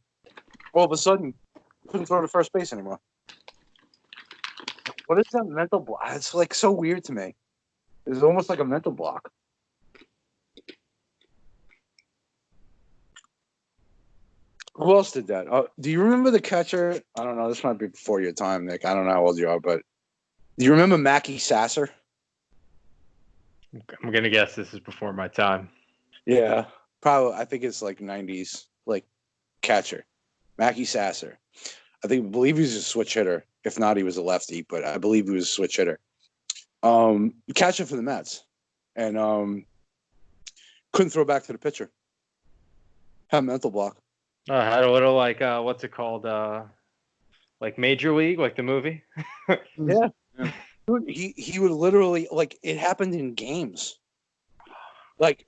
All of a sudden, couldn't throw to first base anymore. What is that mental block? It's so weird to me. It's almost like a mental block. Who else did that? Do you remember the catcher? I don't know. This might be before your time, Nick. I don't know how old you are, but do you remember Mackie Sasser? I'm gonna guess this is before my time. Yeah, probably. I think it's 90s, catcher, Mackie Sasser. I believe he was a switch hitter. If not, he was a lefty, but I believe he was a switch hitter. Catcher for the Mets, and couldn't throw back to the pitcher. Had a mental block. Had a little what's it called? Like Major League, like the movie. Yeah. Dude, he would literally it happened in games.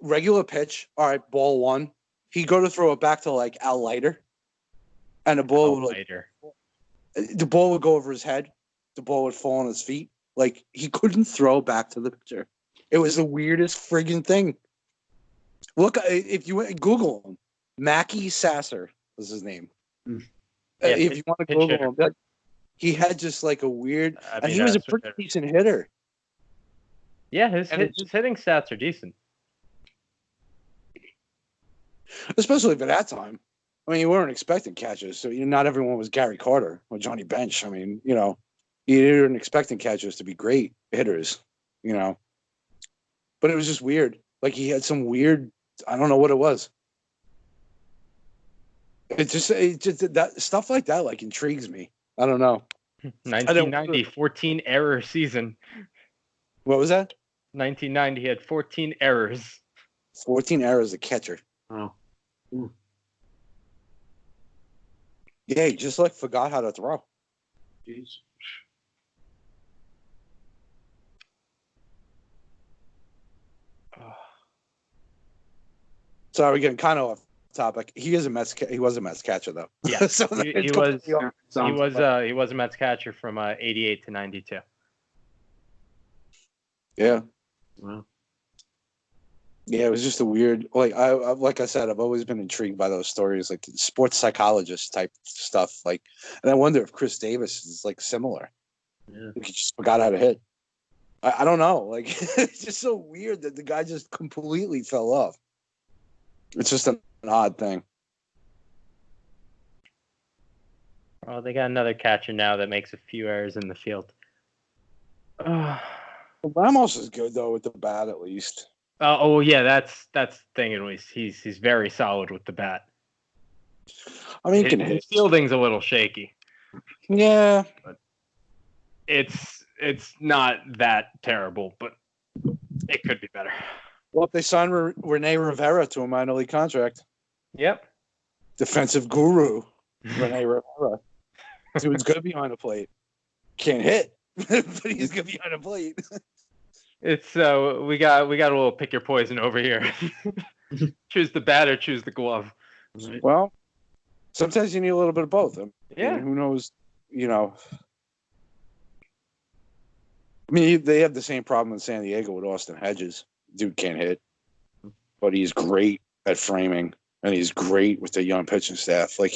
Regular pitch, all right, ball one. He'd go to throw it back to Al Leiter, and the ball would go over his head. The ball would fall on his feet. He couldn't throw back to the pitcher. It was the weirdest friggin' thing. Look, if you Google him, Mackie Sasser was his name. Yeah, if you want to Google him, he had just a weird, and he was a pretty decent hitter. Yeah, his hitting stats are decent, especially for that time. I mean, you weren't expecting catchers, so not everyone was Gary Carter or Johnny Bench. I mean, you weren't expecting catchers to be great hitters, But it was just weird. He had some weird, I don't know what it was. It just that stuff like that intrigues me. I don't know. 1990, 14 error season. What was that? 1990, he had 14 errors. 14 errors a catcher. Oh. Ooh. Yeah, he just forgot how to throw. Jeez. Sorry, we're getting kind of off topic. He was a Mets catcher though. Yeah, so he was a Mets catcher from 88 to 92. Yeah. Wow. Yeah, it was just a weird. Like I said, I've always been intrigued by those stories, the sports psychologist type stuff. And I wonder if Chris Davis is similar. Yeah. He just forgot how to hit. I don't know. It's just so weird that the guy just completely fell off. It's just an odd thing. Oh, they got another catcher now that makes a few errors in the field. Ramos is good though with the bat, at least. Oh yeah, that's the thing. At least he's very solid with the bat. I mean, his fielding's a little shaky. Yeah, but it's not that terrible, but it could be better. Well, if they sign Rene Rivera to a minor league contract. Yep. Defensive guru, Rene Rivera. Dude's good behind the plate. Can't hit, but he's good behind the plate. It's we got a little pick your poison over here. Choose the bat or choose the glove. Well, sometimes you need a little bit of both. Yeah. Who knows? I mean, they have the same problem in San Diego with Austin Hedges. Dude can't hit, but he's great at framing, and he's great with the young pitching staff. Like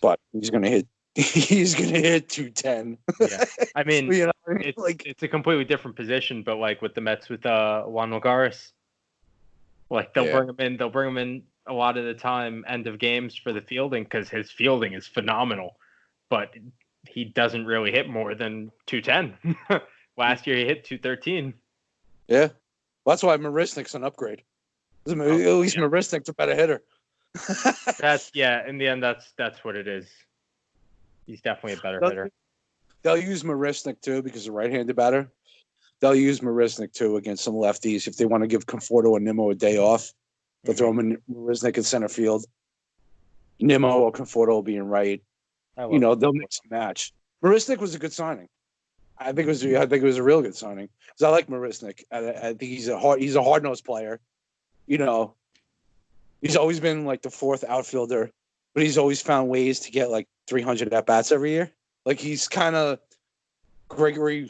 but he's gonna hit. He's gonna hit 210. Yeah, I mean, it's a completely different position, but like with the Mets with Juan Lagares, like they'll bring him in a lot of the time end of games for the fielding because his fielding is phenomenal, but he doesn't really hit more than 210. Last year he hit 213. Yeah, well, that's why Marisnik's an upgrade. At least Marisnik's a better hitter. In the end, that's what it is. He's definitely a better hitter. They'll use Marisnik too because the right-handed batter. They'll use Marisnik too against some lefties if they want to give Conforto and Nimmo a day off. They'll throw him in Marisnik in center field. Nimmo or Conforto will be in right. They'll mix and match. Marisnik was a good signing. I think it was a real good signing because I like Marisnik. I think he's a hard-nosed player. He's always been like the fourth outfielder, but he's always found ways to get like 300 at bats every year. Like he's kind of Gregor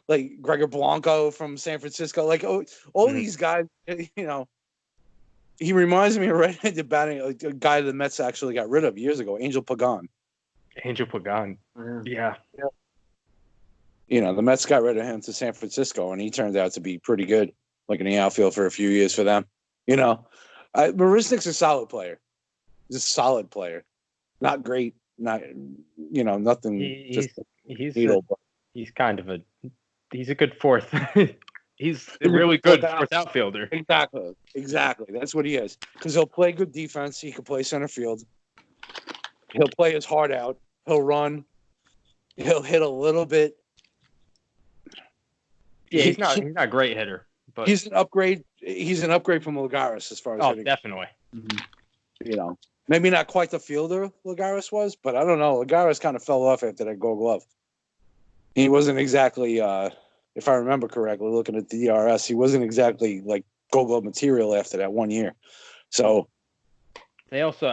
Blanco from San Francisco. Like all these guys, he reminds me of right-handed batting, a guy the Mets actually got rid of years ago, Angel Pagan. Yeah. The Mets got rid of him to San Francisco, and he turned out to be pretty good, like in the outfield for a few years for them. Marisnik's a solid player. He's a solid player. Not great. Not nothing. He's kind of he's a good fourth. He's a really good fourth outfielder. Exactly. That's what he is. Because he'll play good defense. He can play center field. He'll play his heart out. He'll run. He'll hit a little bit. Yeah, he's not a great hitter, but he's an upgrade. He's an upgrade from Lagares as far as hitting. Definitely. Maybe not quite the fielder Lagares was, but I don't know. Lagares kind of fell off after that Gold Glove. He wasn't exactly, if I remember correctly, looking at the DRS, he wasn't exactly like Gold Glove material after that 1 year. So they also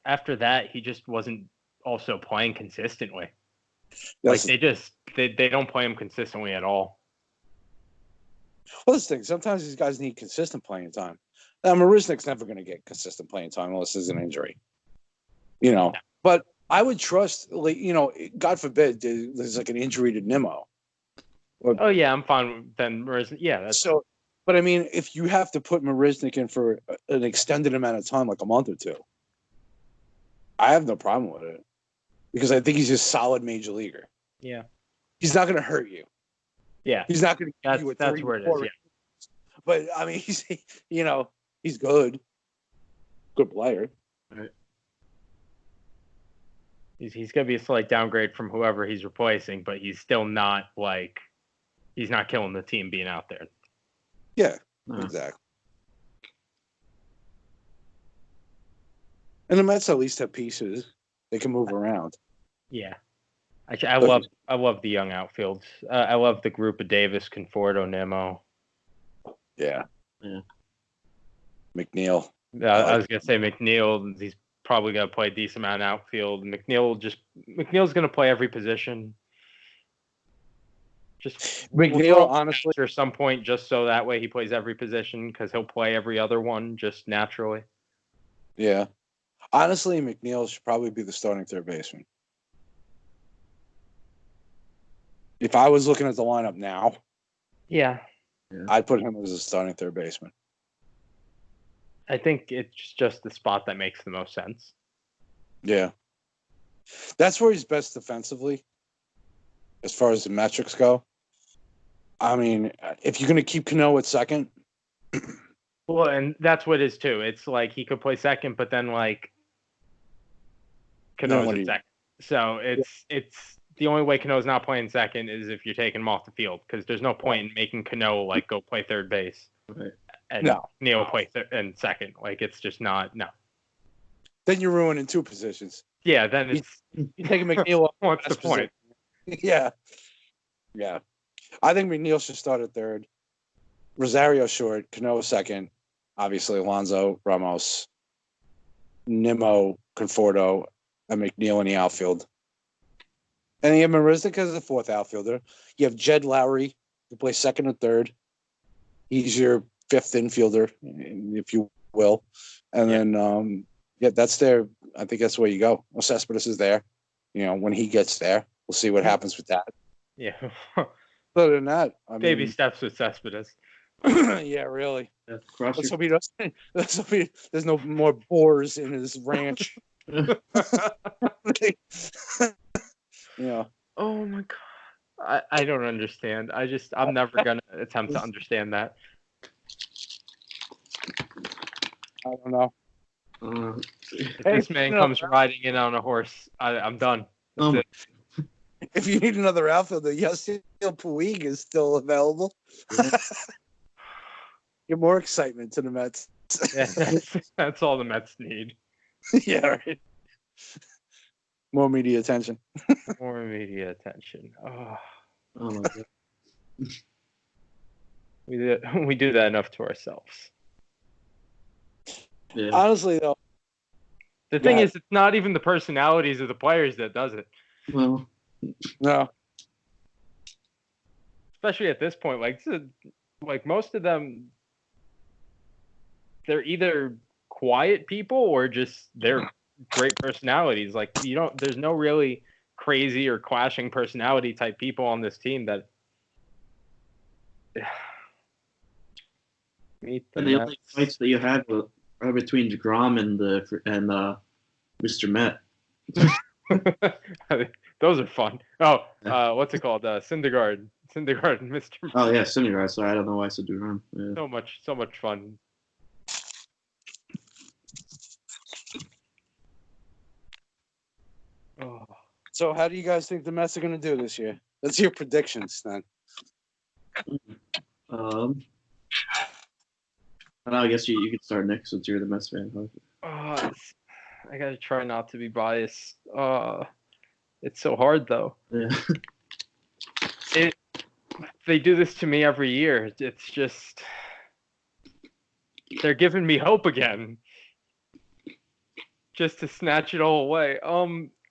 after that he just wasn't also playing consistently. Like they don't play him consistently at all. Well, this thing, sometimes these guys need consistent playing time. Now, Marisnik's never going to get consistent playing time unless there's an injury. But I would trust, God forbid, there's like an injury to Nimmo. I'm fine with then Marisnik. Yeah, that's so. But I mean, if you have to put Marisnik in for an extended amount of time, like a month or two, I have no problem with it because I think he's a solid major leaguer. Yeah, he's not going to hurt you. Yeah, he's not going to give you a 3 that's where it is. Yeah. But I mean, he's good player. Right. He's going to be a slight downgrade from whoever he's replacing, but he's still not he's not killing the team being out there. Yeah, exactly. And the Mets at least have pieces; they can move around. Yeah, I love the young outfields. I love the group of Davis, Conforto, Nimmo. Yeah. McNeil. I was gonna say McNeil. He's probably gonna play a decent amount of outfield. McNeil's gonna play every position. Just McNeil, honestly, at some point, just so that way he plays every position because he'll play every other one just naturally. Yeah, honestly, McNeil should probably be the starting third baseman. If I was looking at the lineup now, I'd put him as a starting third baseman. I think it's just the spot that makes the most sense. Yeah, that's where he's best defensively. As far as the metrics go, I mean, if you're going to keep Cano at second. Well, and that's what it is, too. It's like he could play second, but then, like, Cano's at second. So it's the only way Cano's not playing second is if you're taking him off the field because there's no point in making Cano, like, go play third base. Right. And Neil play in second. Like, it's just not, no. Then you're ruining 2 positions. Yeah, then it's You taking McNeil off. what's the point? Yeah. Yeah. I think McNeil should start at third. Rosario short, Cano second. Obviously, Alonso, Ramos, Nimmo, Conforto, and McNeil in the outfield. And you have Marisnik as the fourth outfielder. You have Jed Lowry, who plays second or third. He's your fifth infielder, if you will. And then, that's there. I think that's where you go. Well, Cespedes is there. When he gets there, we'll see what happens with that. Yeah. Other than that, Baby steps with Cespedes. Yeah, really. Yeah, Let's hope he doesn't. Let's hope there's no more boars in his ranch. Yeah. Oh my god. I don't understand. I'm never gonna attempt to understand that. I don't know. If this man comes riding in on a horse, I'm done. That's it. If you need another outfielder, Yasiel Puig is still available. Get more excitement to the Mets. Yeah, that's all the Mets need. Yeah, right. More media attention. More media attention. Oh my god. We do that enough to ourselves. Yeah. Honestly, though, the thing is, it's not even the personalities of the players that does it. Well, no. Especially at this point, like most of them, they're either quiet people or just they're great personalities. Like there's no really crazy or clashing personality type people on this team that. And the only fights that you had are between DeGrom and Mr. Met. Those are fun. Oh, what's it called? Syndergaard and Mr. Met. Oh yeah, Syndergaard. Sorry, I don't know why I said DeGrom. Yeah. So much fun. Oh. So, how do you guys think the Mets are going to do this year? Let's hear predictions then. I don't know, I guess you could start Nick since you're the Mets fan. I gotta try not to be biased. It's so hard though. Yeah. They do this to me every year. It's just they're giving me hope again, just to snatch it all away.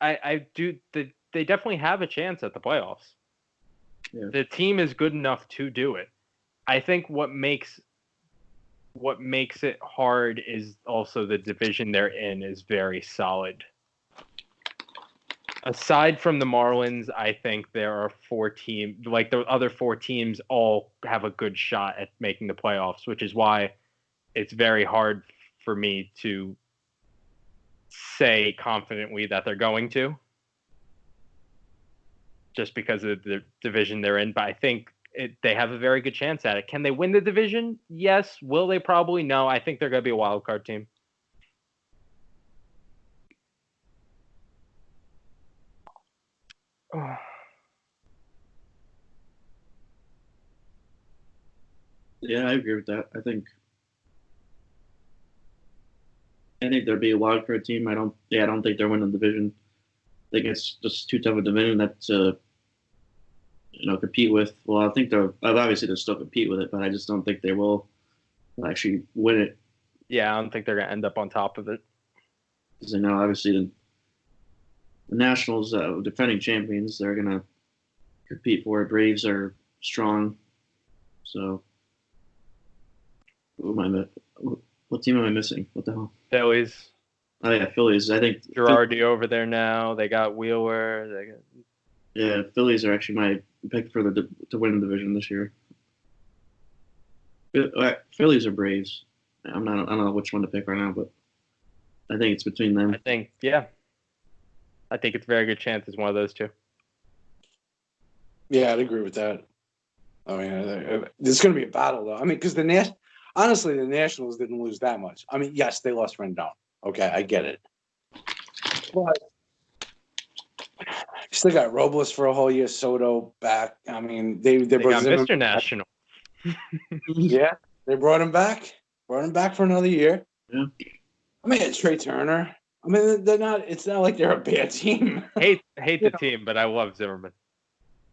I do. They definitely have a chance at the playoffs. Yeah. The team is good enough to do it. I think what makes it hard is also the division they're in is very solid. Aside from the Marlins, I think there are four teams, like the other four teams all have a good shot at making the playoffs, which is why it's very hard for me to say confidently that they're going to, just because of the division they're in. But I think they have a very good chance at it. Can they win the division? Yes. Will they? Probably no. I think they're going to be a wild card team. Yeah, I agree with that. I think there'll be a wild card team. I don't think they're winning the division. I think it's just too tough a division to compete with. Well, I think obviously they'll still compete with it, but I just don't think they will actually win it. Yeah, I don't think they're going to end up on top of it. Because obviously the Nationals, defending champions, they're going to compete for it. Braves are strong. So, what team am I missing? What the hell? Phillies. Oh, yeah, Phillies. I think Girardi over there now. They got Wheeler. Yeah, Phillies are actually my pick for to win the division this year. Phillies or Braves. I don't know which one to pick right now, but I think it's between them. I think it's a very good chance it's one of those two. Yeah, I'd agree with that. I mean, there's going to be a battle, though. I mean, because honestly, the Nationals didn't lose that much. I mean, yes, they lost Rendon. Okay, I get it. But still got Robles for a whole year, Soto back. I mean, they got Mr. National. Yeah, they brought him back. Brought him back for another year. Yeah. I mean, Trey Turner. I mean, they're not. It's not like they're a bad team. Hate the team, but I love Zimmerman.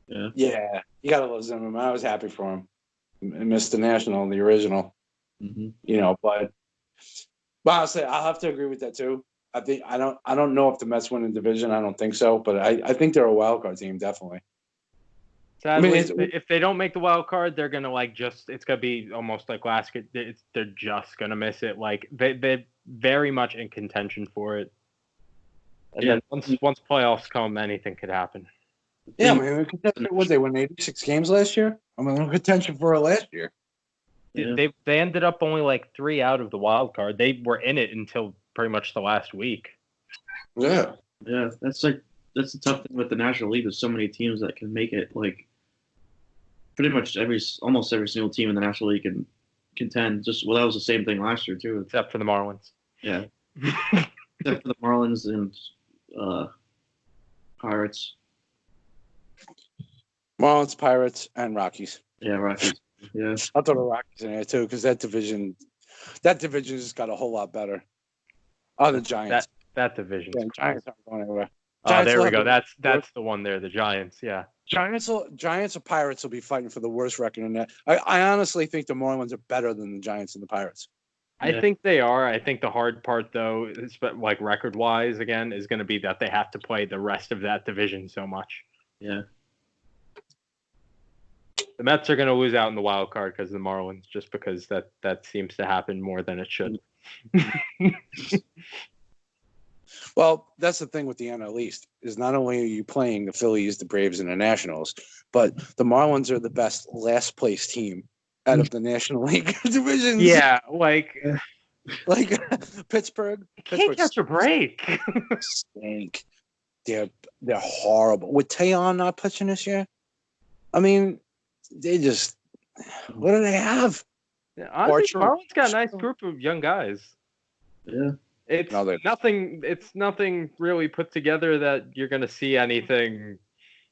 Yeah, you gotta love Zimmerman. I was happy for him. Mr. National, the original. Mm-hmm. But honestly, I'll have to agree with that too. I don't know if the Mets win the division. I don't think so, but I think they're a wild card team, definitely. Sadly, if they don't make the wild card, they're gonna it's gonna be almost like last year. They're just gonna miss it. Like they're very much in contention for it. And then once playoffs come, anything could happen. Yeah, I mean, they won 86 games last year? I mean, contention for it last year. Yeah. They ended up only like 3 out of the wild card. They were in it until pretty much the last week. Yeah. Yeah, that's the tough thing with the National League. There's so many teams that can make it. Like pretty much almost every single team in the National League can contend. That was the same thing last year too, except for the Marlins. Yeah, except for the Marlins and Pirates. Marlins, Pirates, and Rockies. Yeah, Rockies. Yeah, I'll throw the Rockies in there too because that division just got a whole lot better. Oh, the Giants. That division. Yeah, Giants aren't going anywhere. Oh, there we go. That's the one there. The Giants. Yeah. Giants or Pirates will be fighting for the worst record in that. I honestly think the Marlins are better than the Giants and the Pirates. I think they are. I think the hard part, though, is, like record-wise, again, is going to be that they have to play the rest of that division so much. Yeah. The Mets are going to lose out in the wild card because of the Marlins, just because that seems to happen more than it should. Well, that's the thing with the NL East is not only are you playing the Phillies, the Braves, and the Nationals, but the Marlins are the best last place team out of the National League divisions. Yeah, like Pittsburgh. Can't catch a break. Stink. They're horrible. With Tayon not pitching this year, I mean, they just what do they have? Yeah, honestly, Marlins got a nice group of young guys. Yeah. It's nothing really put together that you're going to see anything.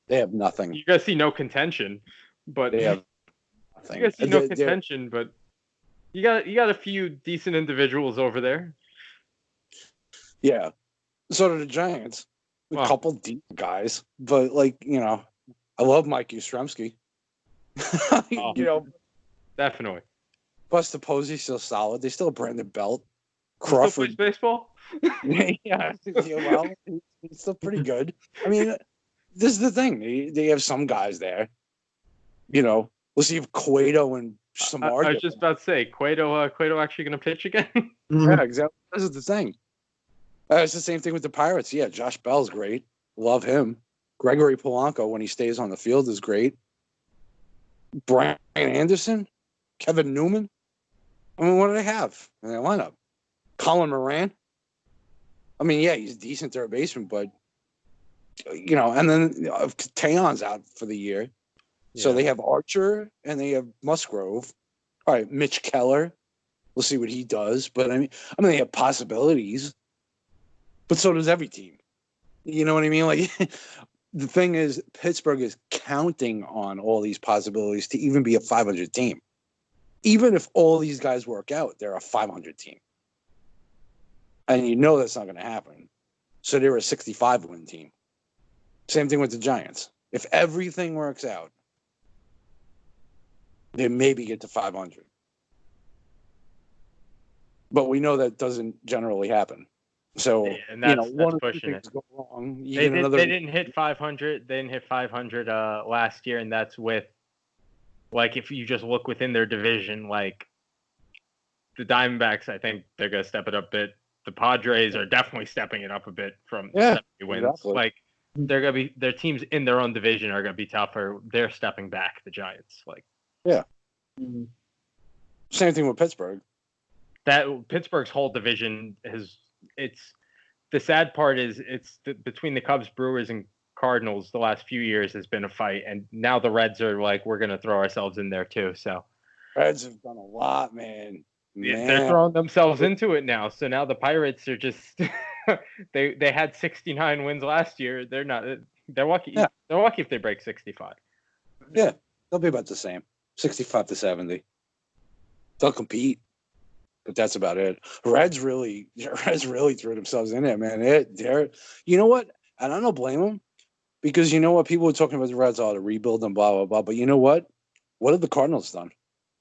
They have nothing. You're going to see no contention, but they have nothing. You're going to see no contention, but you got a few decent individuals over there. Yeah. So do the Giants. A couple deep guys, but I love Mike Yastrzemski. Definitely. Buster Posey's still solid. They still have Brandon Belt. Crawford. Still plays baseball? Yeah, well, he's still pretty good. I mean, this is the thing. They have some guys there. We'll see if Cueto and Samar. I was just about to say, Cueto actually going to pitch again? Yeah, exactly. This is the thing. It's the same thing with the Pirates. Yeah, Josh Bell's great. Love him. Gregory Polanco, when he stays on the field, is great. Brian Anderson, Kevin Newman. I mean, what do they have in their lineup? Colin Moran. I mean, yeah, he's a decent third baseman, but and then Tayon's out for the year. Yeah. So they have Archer and they have Musgrove. All right, Mitch Keller. We'll see what he does, but I mean, they have possibilities. But so does every team. You know what I mean? Like the thing is, Pittsburgh is counting on all these possibilities to even be a 500 team. Even if all these guys work out, they're a 500 team. And that's not going to happen. So they're a 65-win team. Same thing with the Giants. If everything works out, they maybe get to 500. But we know that doesn't generally happen. So, and that's pushing it. Go wrong, they didn't hit 500. They didn't hit 500 last year, and that's with, if you just look within their division, the Diamondbacks, I think they're going to step it up a bit. The Padres are definitely stepping it up a bit from 70 wins. Exactly. They're going to be their teams in their own division are going to be tougher. They're stepping back. The Giants, yeah. Same thing with Pittsburgh. That Pittsburgh's whole division it's the sad part is between the Cubs, Brewers, and Cardinals. The last few years has been a fight, and now the Reds are we're going to throw ourselves in there too. So Reds have done a lot, man. They're throwing themselves into it now. So now the Pirates are just they had 69 wins last year. They're lucky. Yeah. They're lucky if they break 65. Yeah, they'll be about the same, 65 to 70. They'll compete. but that's about it. Reds really threw themselves in there, man. They're, you know what? And I don't blame them because you know what? People were talking about the Reds, to rebuild and blah, blah, blah. But you know what? What have the Cardinals done?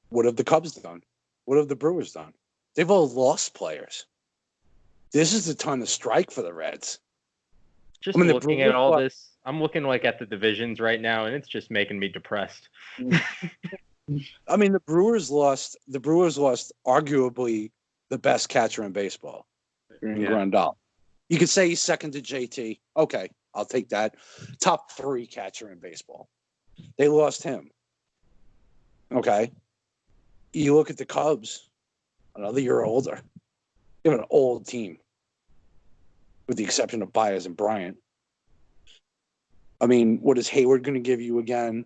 What have the Cubs done? What have the Brewers done? They've all lost players. This is the time to strike for the Reds. Just looking at all this, I'm looking at the divisions right now, and it's just making me depressed. I mean, the Brewers lost arguably the best catcher in baseball, in Grandal. You could say he's second to JT. Okay, I'll take that. Top 3 catcher in baseball. They lost him. Okay. You look at the Cubs, another year older. They have an old team, with the exception of Baez and Bryant. I mean, what is Hayward going to give you again?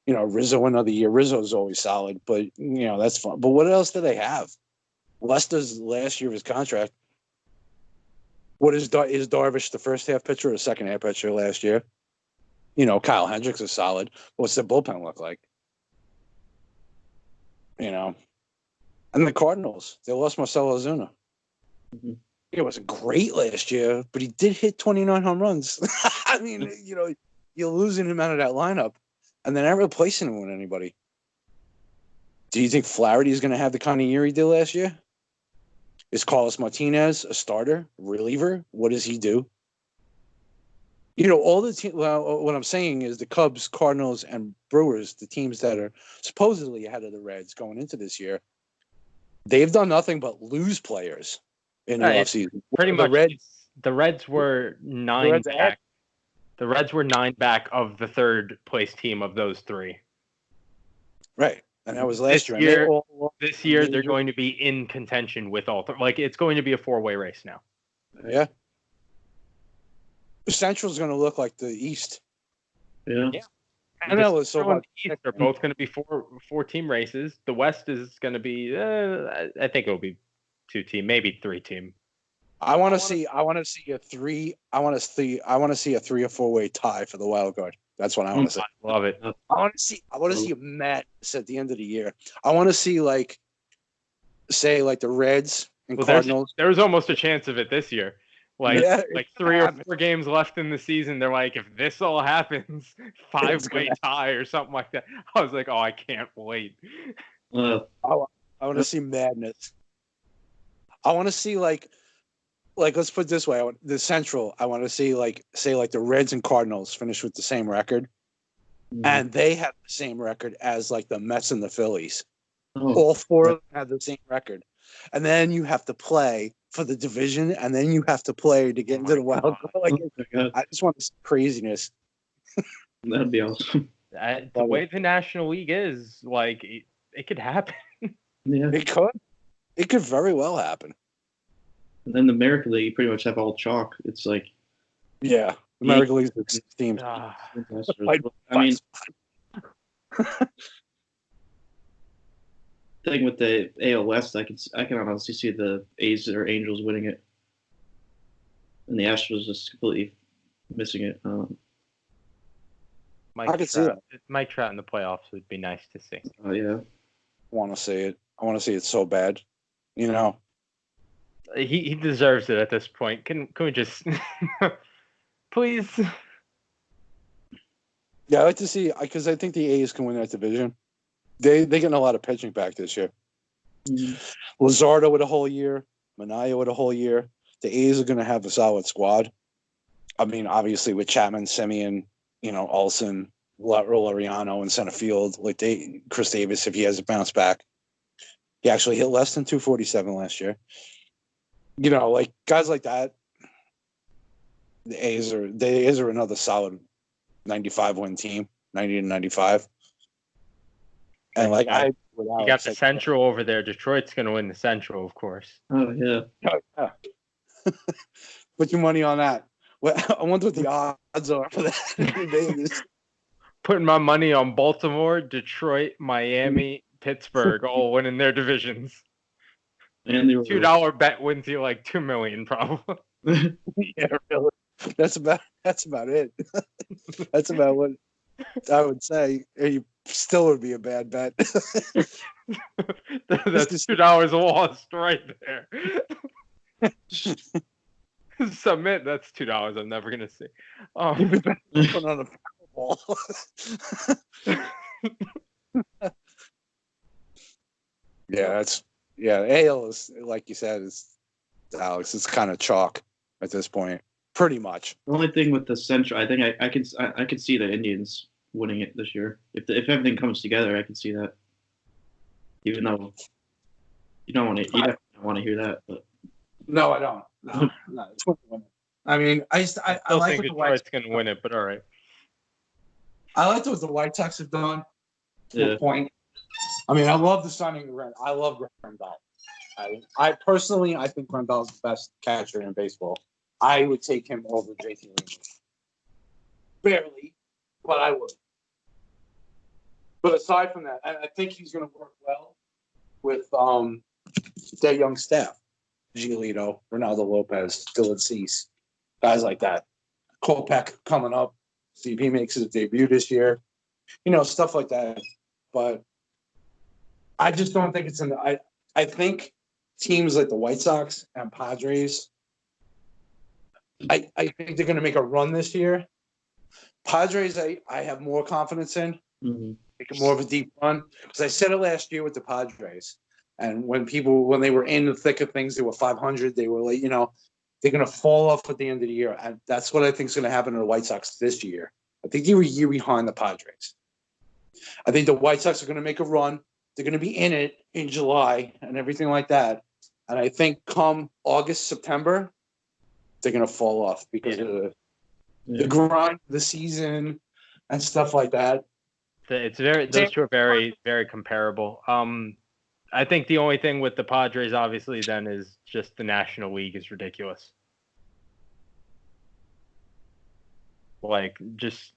Rizzo another year. Rizzo's always solid, but, that's fun. But what else do they have? Lester's last year of his contract. What is Darvish the first half pitcher or the second half pitcher last year? Kyle Hendricks is solid. What's their bullpen look like? And the Cardinals, they lost Marcell Ozuna. Mm-hmm. It wasn't great last year, but he did hit 29 home runs. I mean, you're losing him out of that lineup, and they're not replacing him with anybody. Do you think Flaherty is going to have the kind of year he did last year? Is Carlos Martinez a starter, reliever? What does he do? All the teams. Well, what I'm saying is the Cubs, Cardinals, and Brewers, the teams that are supposedly ahead of the Reds going into this year, they've done nothing but lose players in the offseason. Pretty much, the Reds were 9 back. The Reds were 9 back of the third place team of those 3. Right. And that was last year. This year, they're going to be in contention with all 3. It's going to be a 4-way race now. Yeah. The Central's going to look like the East. Yeah. And the East are both going to be 4-team races. The West is going to be, I think it'll be 2-team, maybe 3-team. I want to see a 3 or 4-way tie for the wild card. That's what I want to see. I love it. I want to see a madness at the end of the year. I want to see the Reds and Cardinals. There was almost a chance of it this year. 3 or 4 games left in the season. They're like, if this all happens, 5-way tie or something like that. I was like, oh, I can't wait. I want to see madness. I want to see let's put it this way. The Central, I want to see the Reds and Cardinals finish with the same record. Mm-hmm. And they have the same record as the Mets and the Phillies. Oh. All 4 of them have the same record. And then you have to play for the division, and then you have to play to get into the wild card. I just want this craziness. That'd be awesome. The way the National League is, it could happen. Yeah, it could. It could very well happen. And then the American League, you pretty much have all chalk. It's the American League's 6 teams. I mean, thing with the AL West, I can honestly see the A's or Angels winning it, and the Astros just completely missing it. Mike Trout in the playoffs would be nice to see. Oh yeah, I want to see it. I want to see it so bad. He deserves it at this point. Can we just please? Yeah, I'd like to see because I think the A's can win that division. They getting a lot of pitching back this year. Mm-hmm. Luzardo with a whole year, Manaea with a whole year. The A's are going to have a solid squad. I mean, obviously with Chapman, Semien, Olsen, Laureano in center field, Chris Davis, if he has a bounce back. He actually hit less than 247 last year. Guys like that. The A's are another solid 95-win team, 90 to 95. And you got the Central over there. Detroit's going to win the Central, of course. Oh yeah. Put your money on that. Well, I wonder what the odds are for that. Putting my money on Baltimore, Detroit, Miami, Pittsburgh, all winning their divisions. And $2 bet wins you $2 million, probably. Yeah, really. That's about it. That's about what I would say. You still would be a bad bet. That's $2 lost right there. Submit. That's $2 I'm never gonna see. Put on a Powerball. AL is, like you said, is Alex. It's kind of chalk at this point, pretty much. The only thing with the Central, I think I could see the Indians winning it this year. If everything comes together, I can see that. Even though you definitely don't want to hear that, but no, I don't. No. It's winning. I mean, I like think Detroit's going to win it, but all right. I like what the White Sox have done to Yeah. a point. I mean, I love the signing of Grandal. I love Grandal. I personally, I think Grandal's the best catcher in baseball. I would take him over JT Realmuto. Barely, but I would. But aside from that, I think he's going to work well with their young staff. Giolito, Ronaldo Lopez, Dylan Cease, guys like that. Kopech coming up. See if he makes his debut this year. Stuff like that. But I just don't think it's I think teams like the White Sox and Padres, I think they're going to make a run this year. Padres, I have more confidence in. Mm-hmm. Make more of a deep run. Because I said it last year with the Padres. And when they were in the thick of things, they were 500. They were like, they're going to fall off at the end of the year. And that's what I think is going to happen to the White Sox this year. I think they were a year behind the Padres. I think the White Sox are going to make a run. They're going to be in it in July and everything like that. And I think come August, September, they're going to fall off because of the grind, the season, and stuff like that. Those two are very, very comparable. I think the only thing with the Padres, obviously, then is just the National League is ridiculous. Like, just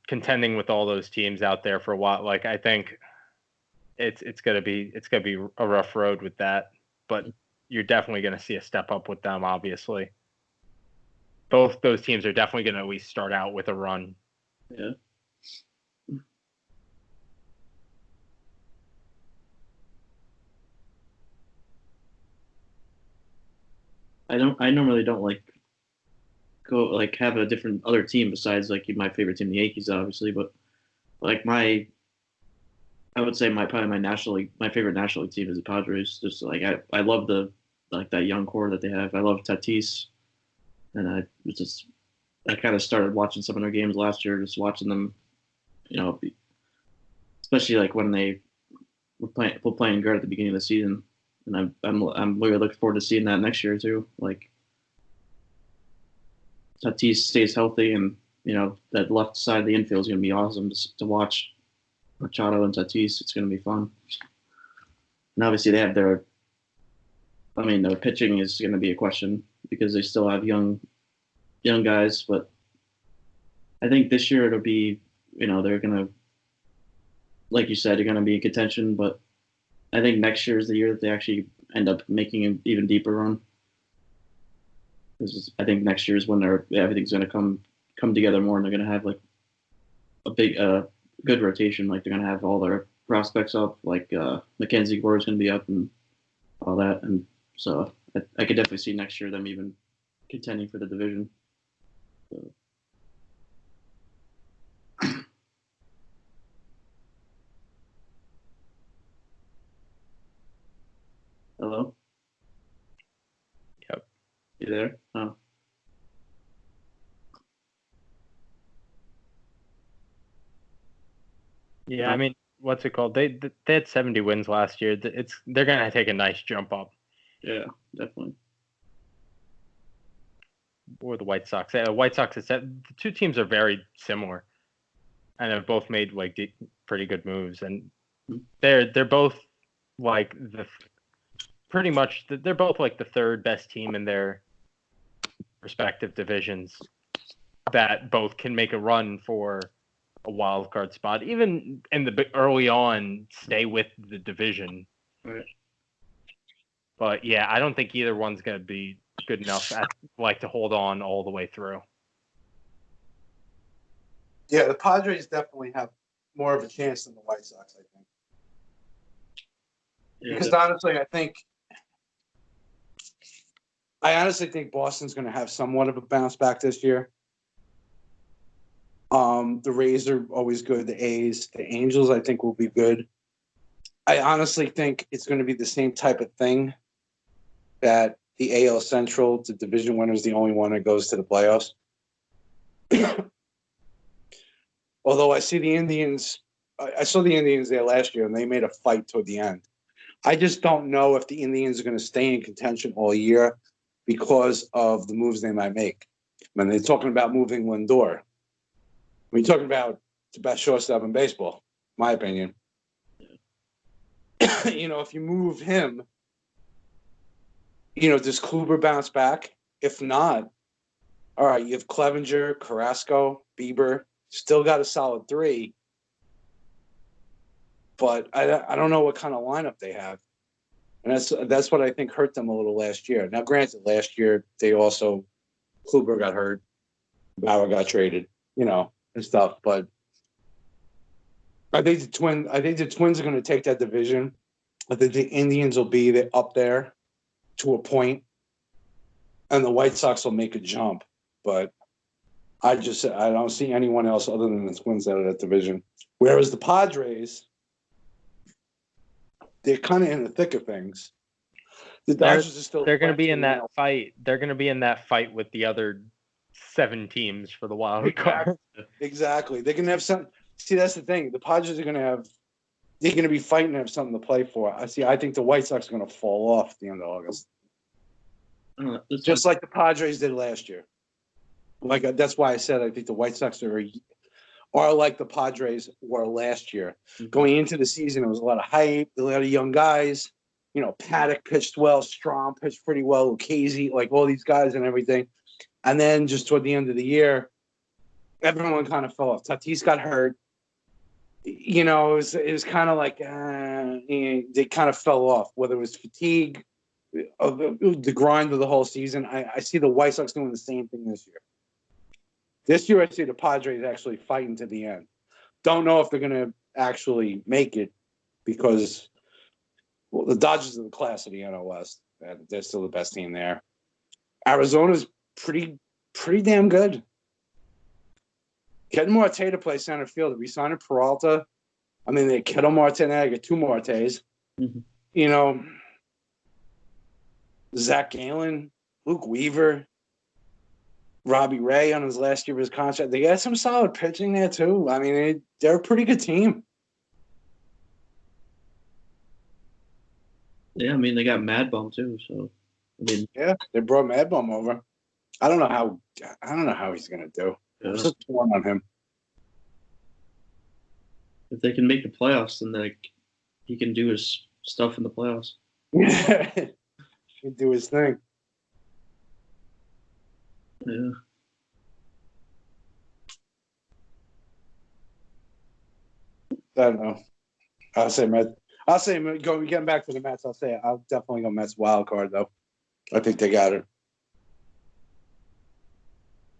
contending with all those teams out there for a while. Like, I think it's gonna be a rough road with that. But you're definitely gonna see a step up with them. Obviously, both those teams are definitely gonna at least start out with a run. Yeah. I normally don't have a different other team besides my favorite team, the Yankees, obviously, but I would say my favorite National League team is the Padres. Just I love that young core that they have. I love Tatis, and I kind of started watching some of their games last year, just watching them, especially when they were playing good at the beginning of the season. And I'm really looking forward to seeing that next year too. Tatis stays healthy, and that left side of the infield is going to be awesome to watch. Machado and Tatis, it's going to be fun. And obviously they have their pitching is going to be a question because they still have young guys, but I think this year it'll be, they're going to, like you said, they're going to be in contention, but I think next year is the year that they actually end up making an even deeper run. Because I think next year is when everything's going to come together more, and they're going to have a big good rotation. They're going to have all their prospects up, Mackenzie Gore is going to be up and all that, and so I could definitely see next year them even contending for the division. So. Hello? Yep. You there? Oh. Yeah, I mean, what's it called? They had 70 wins last year. They're gonna take a nice jump up. Yeah, definitely. Or the White Sox. The White Sox the two teams are very similar, and have both made pretty good moves, and they're both pretty much they're both the third best team in their respective divisions that both can make a run for a wild card spot, even in the early on, stay with the division. Right. But yeah, I don't think either one's going to be good enough to hold on all the way through. Yeah, the Padres definitely have more of a chance than the White Sox, I think. Yeah, Because honestly, I honestly think Boston's going to have somewhat of a bounce back this year. The Rays are always good. The A's, the Angels, I think will be good. I honestly think it's going to be the same type of thing that the AL Central, the division winner, is the only one that goes to the playoffs. Although I see the Indians, I saw the Indians there last year, and they made a fight toward the end. I just don't know if the Indians are going to stay in contention all year because of the moves they might make. When they're talking about moving Lindor, when you're talking about the best shortstop in baseball, my opinion. If you move him, does Kluber bounce back? If not, all right, you have Clevenger, Carrasco, Bieber, still got a solid 3. But I don't know what kind of lineup they have. And that's what I think hurt them a little last year. Now, granted, last year Kluber got hurt, Bauer got traded, and stuff. But I think the Twins are going to take that division. I think the Indians will be up there to a point, and the White Sox will make a jump. But I don't see anyone else other than the Twins out of that division. Whereas the Padres, they're kind of in the thick of things. The Dodgers are still. They're going to be in that fight. They're going to be in that fight with the other 7 teams for the wild card. Exactly. They can have some. See, that's the thing. The Padres are going to have. They're going to be fighting to have something to play for. I think the White Sox are going to fall off at the end of August, just like the Padres did last year. That's why I said I think the White Sox are like the Padres were last year. Mm-hmm. Going into the season, there was a lot of hype, a lot of young guys. Paddock pitched well, Strahm pitched pretty well, Lucchesi, all these guys and everything. And then just toward the end of the year, everyone kind of fell off. Tatis got hurt. It was kind of like they kind of fell off, whether it was fatigue, the grind of the whole season. I see the White Sox doing the same thing this year. This year, I see the Padres actually fighting to the end. Don't know if they're going to actually make it because, the Dodgers are the class of the NL West. They're still the best team there. Arizona's pretty damn good. Getting Marte to play center field. We signed Peralta. I mean, they Kettle Marte now. I get 2 Martes. Mm-hmm. Zach Gallen, Luke Weaver, Robbie Ray on his last year of his contract. They got some solid pitching there, too. I mean, they're a pretty good team. Yeah, I mean, they got Mad Bum, too. So, yeah, they brought Mad Bum over. I don't know how he's going to do. Yeah. I'm just torn on him. If they can make the playoffs, then he can do his stuff in the playoffs. Yeah, he can do his thing. Yeah. I don't know. I'll say getting back to the Mets. I'll definitely go Mets wild card though. I think they got it.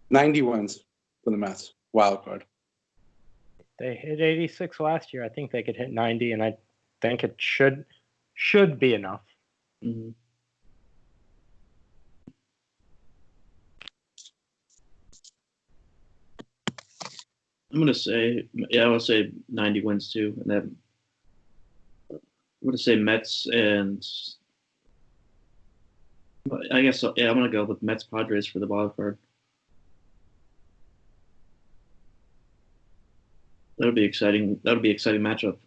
90 wins for the Mets wild card. They hit 86 last year. I think they could hit 90, and I think it should be enough. Mm-hmm. I'm gonna say, I want to say 90 wins too, and then I'm gonna say Mets and I guess I'm gonna go with Mets Padres for the wild card. That'll be exciting. That'll be an exciting matchup.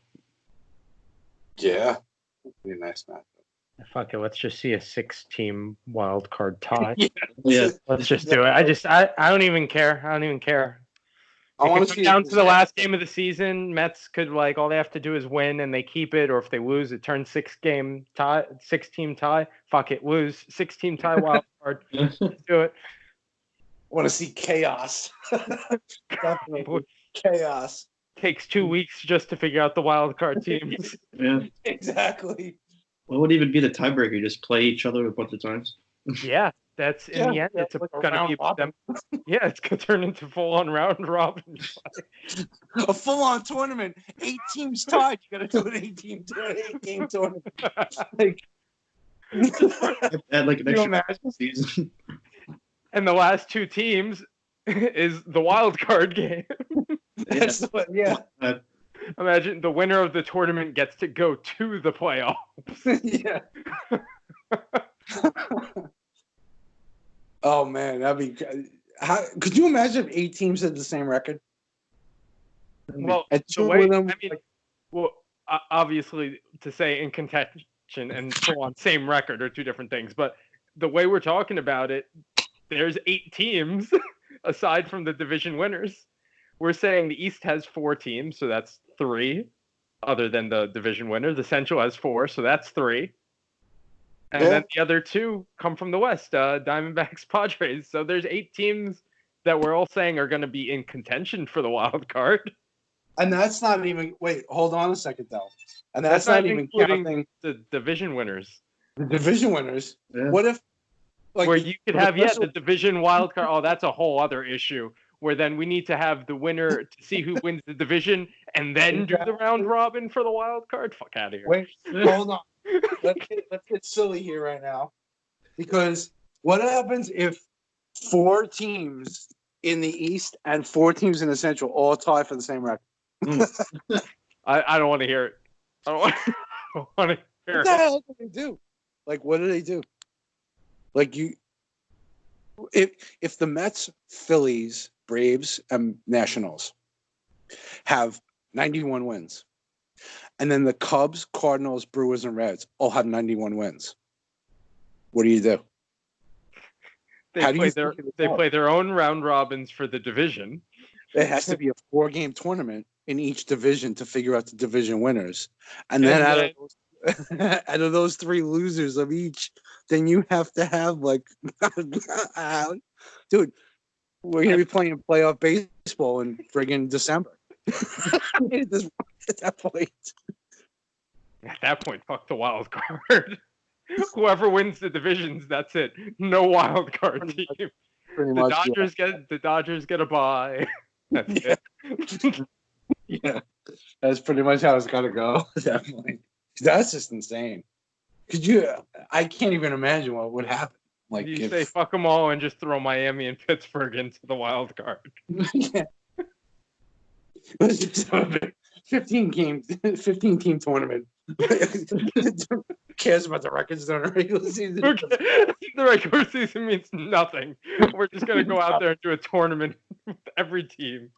Yeah, it'll be a nice matchup. Fuck it, let's just see a 6-team wild card tie. Yeah, let's just do it. I don't even care. I want to come down to the last game of the season. Mets could all they have to do is win and they keep it, or if they lose, it turns 6-team tie. Fuck it, lose 6-team tie wild card. Let's do it. I want to see chaos. Definitely chaos. Takes 2 weeks just to figure out the wild card teams. Yeah, exactly. What would even be the tiebreaker? Just play each other a bunch of times. Yeah, That's in the end. It's like a gonna round be robin. them. Yeah, it's gonna turn into full-on round robin. A full-on tournament. 8 teams tied. You got to do an 8-game tournament. Like, Add like an Can you extra imagine? season. And the last 2 teams is the wild card game. That's what, yeah. Imagine the winner of the tournament gets to go to the playoffs. Yeah. Oh man, that'd be. Could you imagine if 8 teams had the same record? Well, And the 2 way, of them, I mean, well, obviously, to say in contention and full on same record are 2 different things. But the way we're talking about it, there's 8 teams aside from the division winners. We're saying the East has 4 teams, so that's 3, other than the division winner. The Central has 4, so that's 3. And then the other 2 come from the West, Diamondbacks, Padres. So there's 8 teams that we're all saying are going to be in contention for the wild card. and that's not even. Wait, hold on a second though. And that's not even including counting the division winners. the division winners. Yeah. What if, like, Where you could have, the division wild card. Oh, that's a whole other issue. Where then we need to have the winner to see who wins the division and then do the round robin for the wild card. Fuck out of here. Wait, hold on. Let's get silly here right now. Because what happens if 4 teams in the East and 4 teams in the Central all tie for the same record? I don't want to hear it. I don't want to hear What the hell do they do? Like, what do they do? Like, if the Mets, Phillies, Braves, and Nationals have 91 wins, and then the Cubs, Cardinals, Brewers, and Reds all have 91 wins, what do you do? They play their own round robins for the division. It has to be a 4-game tournament in each division to figure out the division winners, and then out of those 3 losers of each, then you have to have, like, dude, we're gonna be playing playoff baseball in friggin' December. At that point. At that point, fuck the wild card. Whoever wins the divisions, that's it. No wild card team. The Dodgers get a bye. That's it. Yeah, that's pretty much how it's gotta go. At that point, that's just insane. I can't even imagine what would happen. Like, you say fuck them all and just throw Miami and Pittsburgh into the wild card. Yeah. 15 team tournament. Who cares about the records during the regular season? The regular season means nothing. We're just gonna go out there and do a tournament with every team.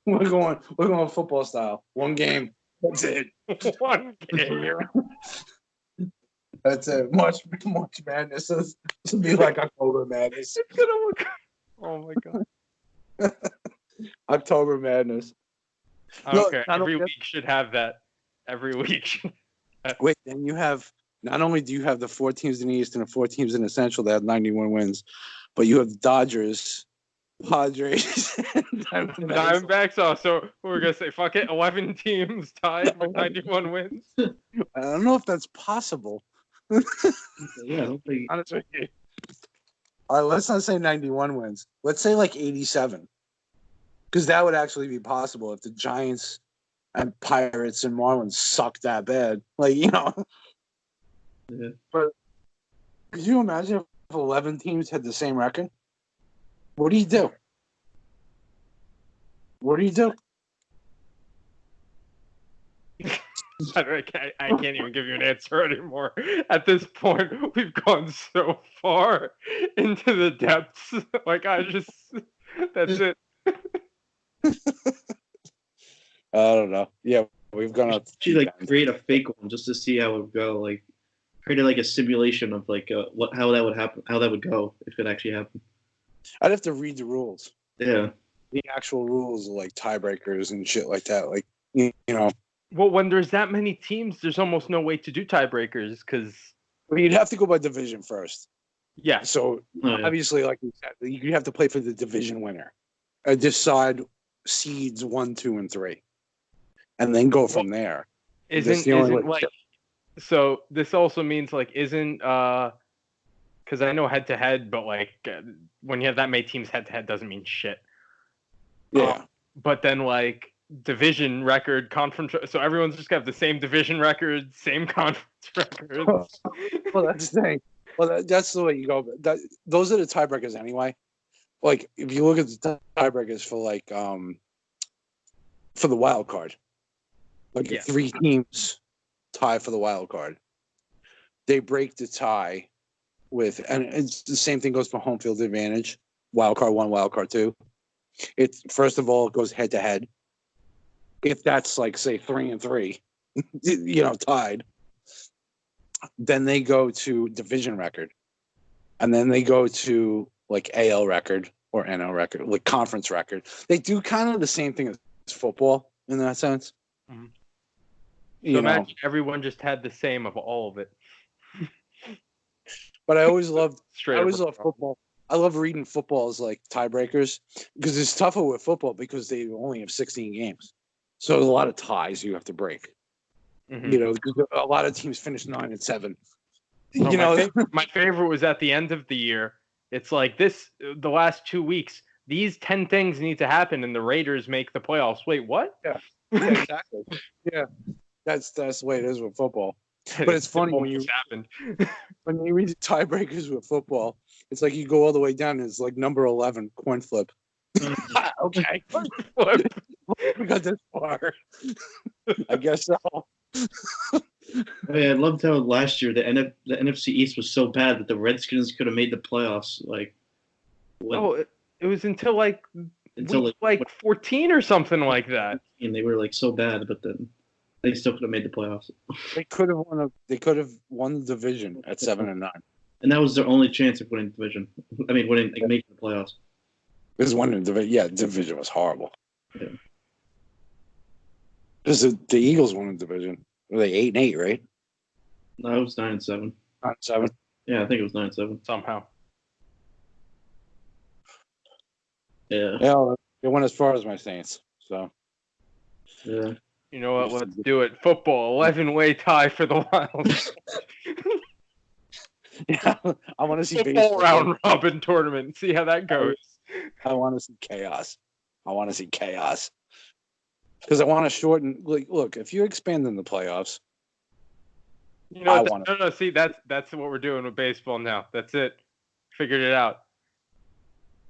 We're going football style. 1 game. That's it. 1 game. That's it. March Madness. It'll be like October Madness. It's gonna look. Oh my god. October Madness. Okay, every week should have that. Every week. Wait, then you have, not only do you have the 4 teams in the East and the 4 teams in the Central that have 91 wins, but you have the Dodgers, Padres, and Diamondbacks. Oh, so we're gonna say fuck it. 11 teams tied for 91 wins. I don't know if that's possible. Yeah, I don't think. Honestly. All right, let's not say 91 wins. Let's say like 87. Because that would actually be possible if the Giants and Pirates and Marlins suck that bad. Like, you know. Yeah. But could you imagine if 11 teams had the same record? What do you do? What do you do? I can't even give you an answer anymore. At this point, we've gone so far into the depths. Like, that's it. I don't know. Yeah, we've gone out. Actually, create a fake one just to see how it would go. Like, create like a simulation of like how that would happen, how that would go if it actually happened. I'd have to read the rules. Yeah, the actual rules, like tiebreakers and shit like that. Like, you know. Well, when there's that many teams, there's almost no way to do tiebreakers because. Well, you'd have to go by division first. Yeah. So obviously, like you said, you have to play for the division winner. Decide seeds 1, 2, and 3, and then go from there. Isn't like So this also means like isn't because I know head to head, but like when you have that many teams head to head doesn't mean shit. Yeah. But then like division record, conference, so everyone's just got the same division record, same conference records. Well, that's the thing. Well, that's the way you go. Those are the tiebreakers anyway. Like if you look at the tiebreakers for like for the wild card, like if 3 teams tie for the wild card, they break the tie with, and it's the same thing goes for home field advantage. Wild card 1, wild card 2. It's first of all it goes head to head. If that's like say 3-3, tied, then they go to division record, and then they go to like AL record or NL record, like conference record. They do kind of the same thing as football in that sense. Mm-hmm. So imagine everyone just had the same of all of it. But I always loved football. I love reading football as like tiebreakers because it's tougher with football because they only have 16 games. So there's a lot of ties you have to break. Mm-hmm. A lot of teams finish 9-7. My favorite was at the end of the year. It's like the last 2 weeks, these 10 things need to happen and the Raiders make the playoffs. Wait, what? Yeah, exactly. Yeah. That's the way it is with football. But it's funny when you read the tiebreakers with football, it's like you go all the way down and it's like number 11 coin flip. Okay. We got this far. I guess so. I loved how last year the NFC East was so bad that the Redskins could have made the playoffs. Like, it was until like 14 or something like that. And they were like so bad, but then they still could have made the playoffs. They could have won. They could have won the division at 7-9, and that was their only chance of winning the division. I mean, making the playoffs. It was one division. Yeah, division was horrible. Yeah. Because the Eagles won the division. Were they 8-8, right? No, it was 9-7. 9-7. Yeah, I think it was 9-7 somehow. Yeah. Yeah, it went as far as my Saints. So. Yeah. You know what? Let's do it. Football, 11-way tie for the Wild. Yeah, I want to see football round robin tournament. See how that goes. I want to see chaos. Because I want to shorten. Like, look, if you expand in the playoffs, no. See, that's what we're doing with baseball now. That's it. Figured it out.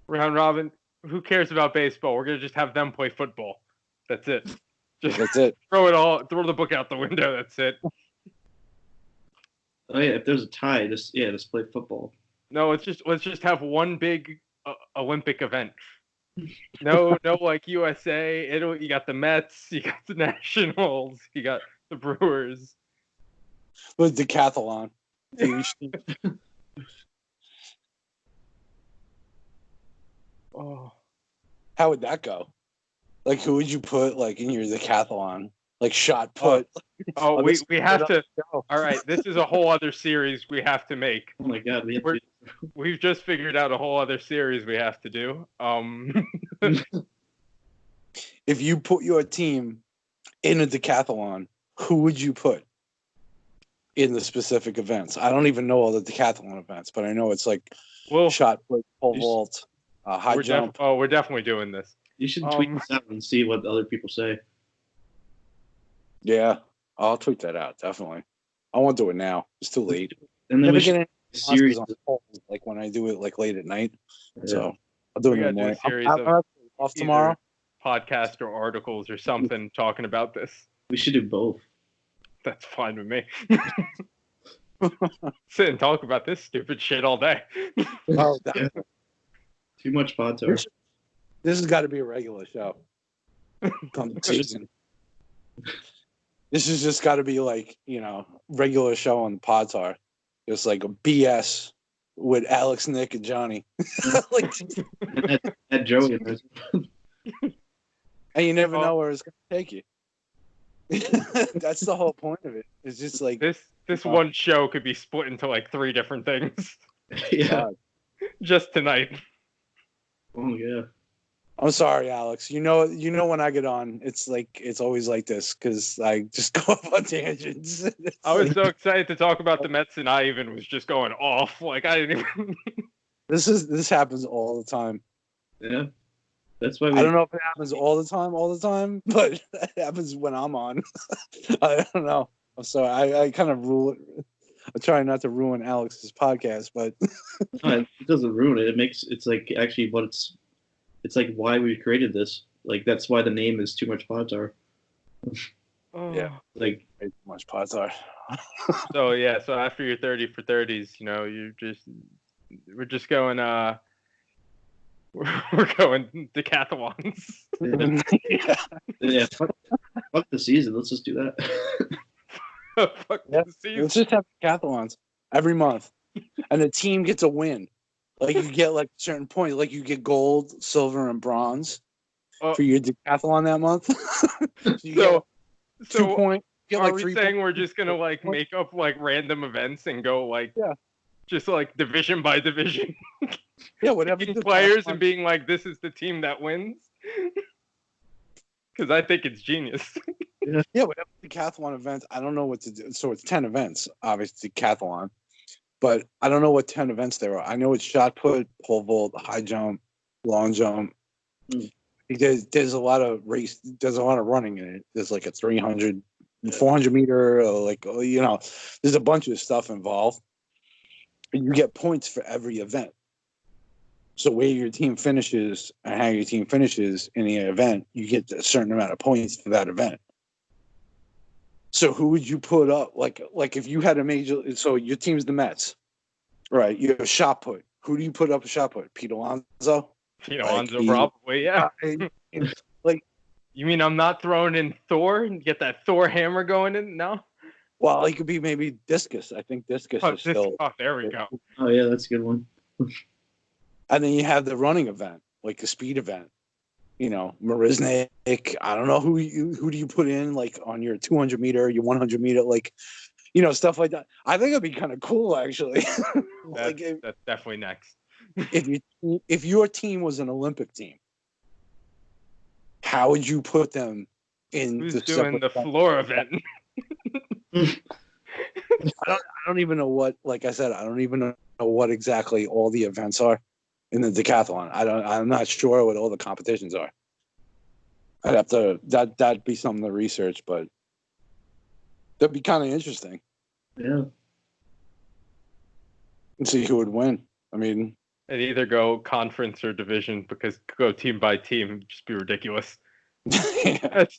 Round robin. Who cares about baseball? We're gonna just have them play football. That's it. That's it. Throw the book out the window. That's it. Oh yeah, if there's a tie, just play football. No, let's just have one big Olympic event. No, like USA, Italy. You got the Mets, you got the Nationals, you got the Brewers. With Decathlon. Oh, how would that go? Like, who would you put like in your decathlon? Like shot put. We have to. All right, this is a whole other series we have to make. Oh my God, we've just figured out a whole other series we have to do. If you put your team in a decathlon, who would you put in the specific events? I don't even know all the decathlon events, but I know it's like shot put, pole vault, high jump. We're definitely doing this. You should tweet this out and see what other people say. Yeah, I'll tweet that out, definitely. I won't do it now. It's too late. And then we should series like when I do it like late at night. Yeah. So I'll do it in the morning. I'm off tomorrow. Podcast or articles or something talking about this. We should do both. That's fine with me. Sit and talk about this stupid shit all day. Oh, yeah. Too much pod talk. This has got to be a regular show. Come season. This has just got to be like, regular show on the pod talk. Just like a BS with Alex, Nick, and Johnny. At Joey. And you never know where it's going to take you. That's the whole point of it. It's just like this one show could be split into like 3 different things. Yeah. Just tonight. Oh yeah. I'm sorry, Alex. You know when I get on, it's always like this because I just go off on tangents. I was so excited to talk about the Mets, and I even was just going off. Like I didn't even. This happens all the time. Yeah, that's why I don't know if it happens all the time, but it happens when I'm on. I don't know. I'm sorry. I kind of rule it. I'm trying not to ruin Alex's podcast, but it doesn't ruin it. It's like actually what it's like why we created this. Like that's why the name is Too Much Pods Are. Yeah, like too much pods are. So after your 30 for 30s, we're just going we're going decathlons. Yeah. Fuck the season. Let's just do that. Fuck the season. Let's just have decathlons every month, and the team gets a win. Like you get like certain points, like you get gold, silver, and bronze for your decathlon that month. So 2 points. Are we saying we're just gonna like make up like random events and go like just like division by division? Yeah, whatever. Players and being like, this is the team that wins. Because I think it's genius. Yeah, whatever decathlon events. I don't know what to do. So it's 10 events, obviously decathlon, but I don't know what 10 events there are. I know it's shot put, pole vault, high jump, long jump. There's a lot of race. There's a lot of running in it. There's like a 300, 400 meter, there's a bunch of stuff involved. And you get points for every event. So where your team finishes and how your team finishes in the event, you get a certain amount of points for that event. So who would you put up? Like if you had a major, so your team's the Mets, right? You have a shot put. Who do you put up a shot put? Pete Alonso? Pete Alonso, probably, yeah. Like, you mean I'm not throwing in Thor and get that Thor hammer going in? No. Well, he could be maybe discus. I think discus is still. Oh, there we go. Oh yeah, that's a good one. And then you have the running event, like the speed event. Marisnik. I don't know who do you put in like on your 200 meter, your 100 meter, like, stuff like that. I think it'd be kind of cool, actually. That's definitely next. If your team was an Olympic team, how would you put them in? Who's doing the floor event? I don't even know what. Like I said, I don't even know what exactly all the events are in the decathlon. I'm not sure what all the competitions are. I'd have to. That'd be something to research, but that'd be kind of interesting. Yeah. And see who would win. I mean, and either go conference or division, because go team by team would just be ridiculous. That's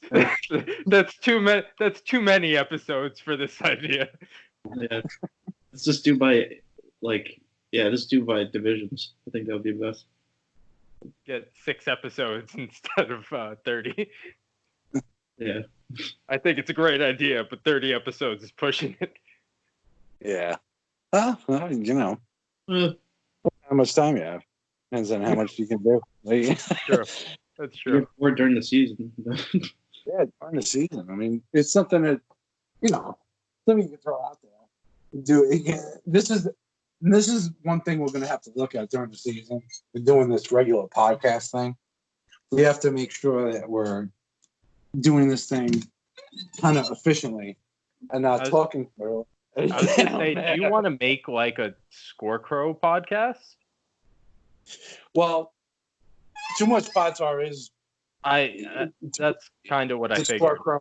too many. That's too many episodes for this idea. Yeah, let's just do by just do by divisions. I think that would be best. Get 6 episodes instead of 30. Yeah, I think it's a great idea, but 30 episodes is pushing it. Yeah. Well, how much time you have depends on how much you can do. True. That's true. Or during the season. Yeah, during the season. I mean, it's something that something you can throw out there. This is one thing we're going to have to look at during the season. We're doing this regular podcast thing. We have to make sure that we're doing this thing kind of efficiently and not talking through. I was going to say, do you want to make like a Scorecrow podcast? Well, Too Much Pods Are is. That's kind of what I figured. Scorecrow.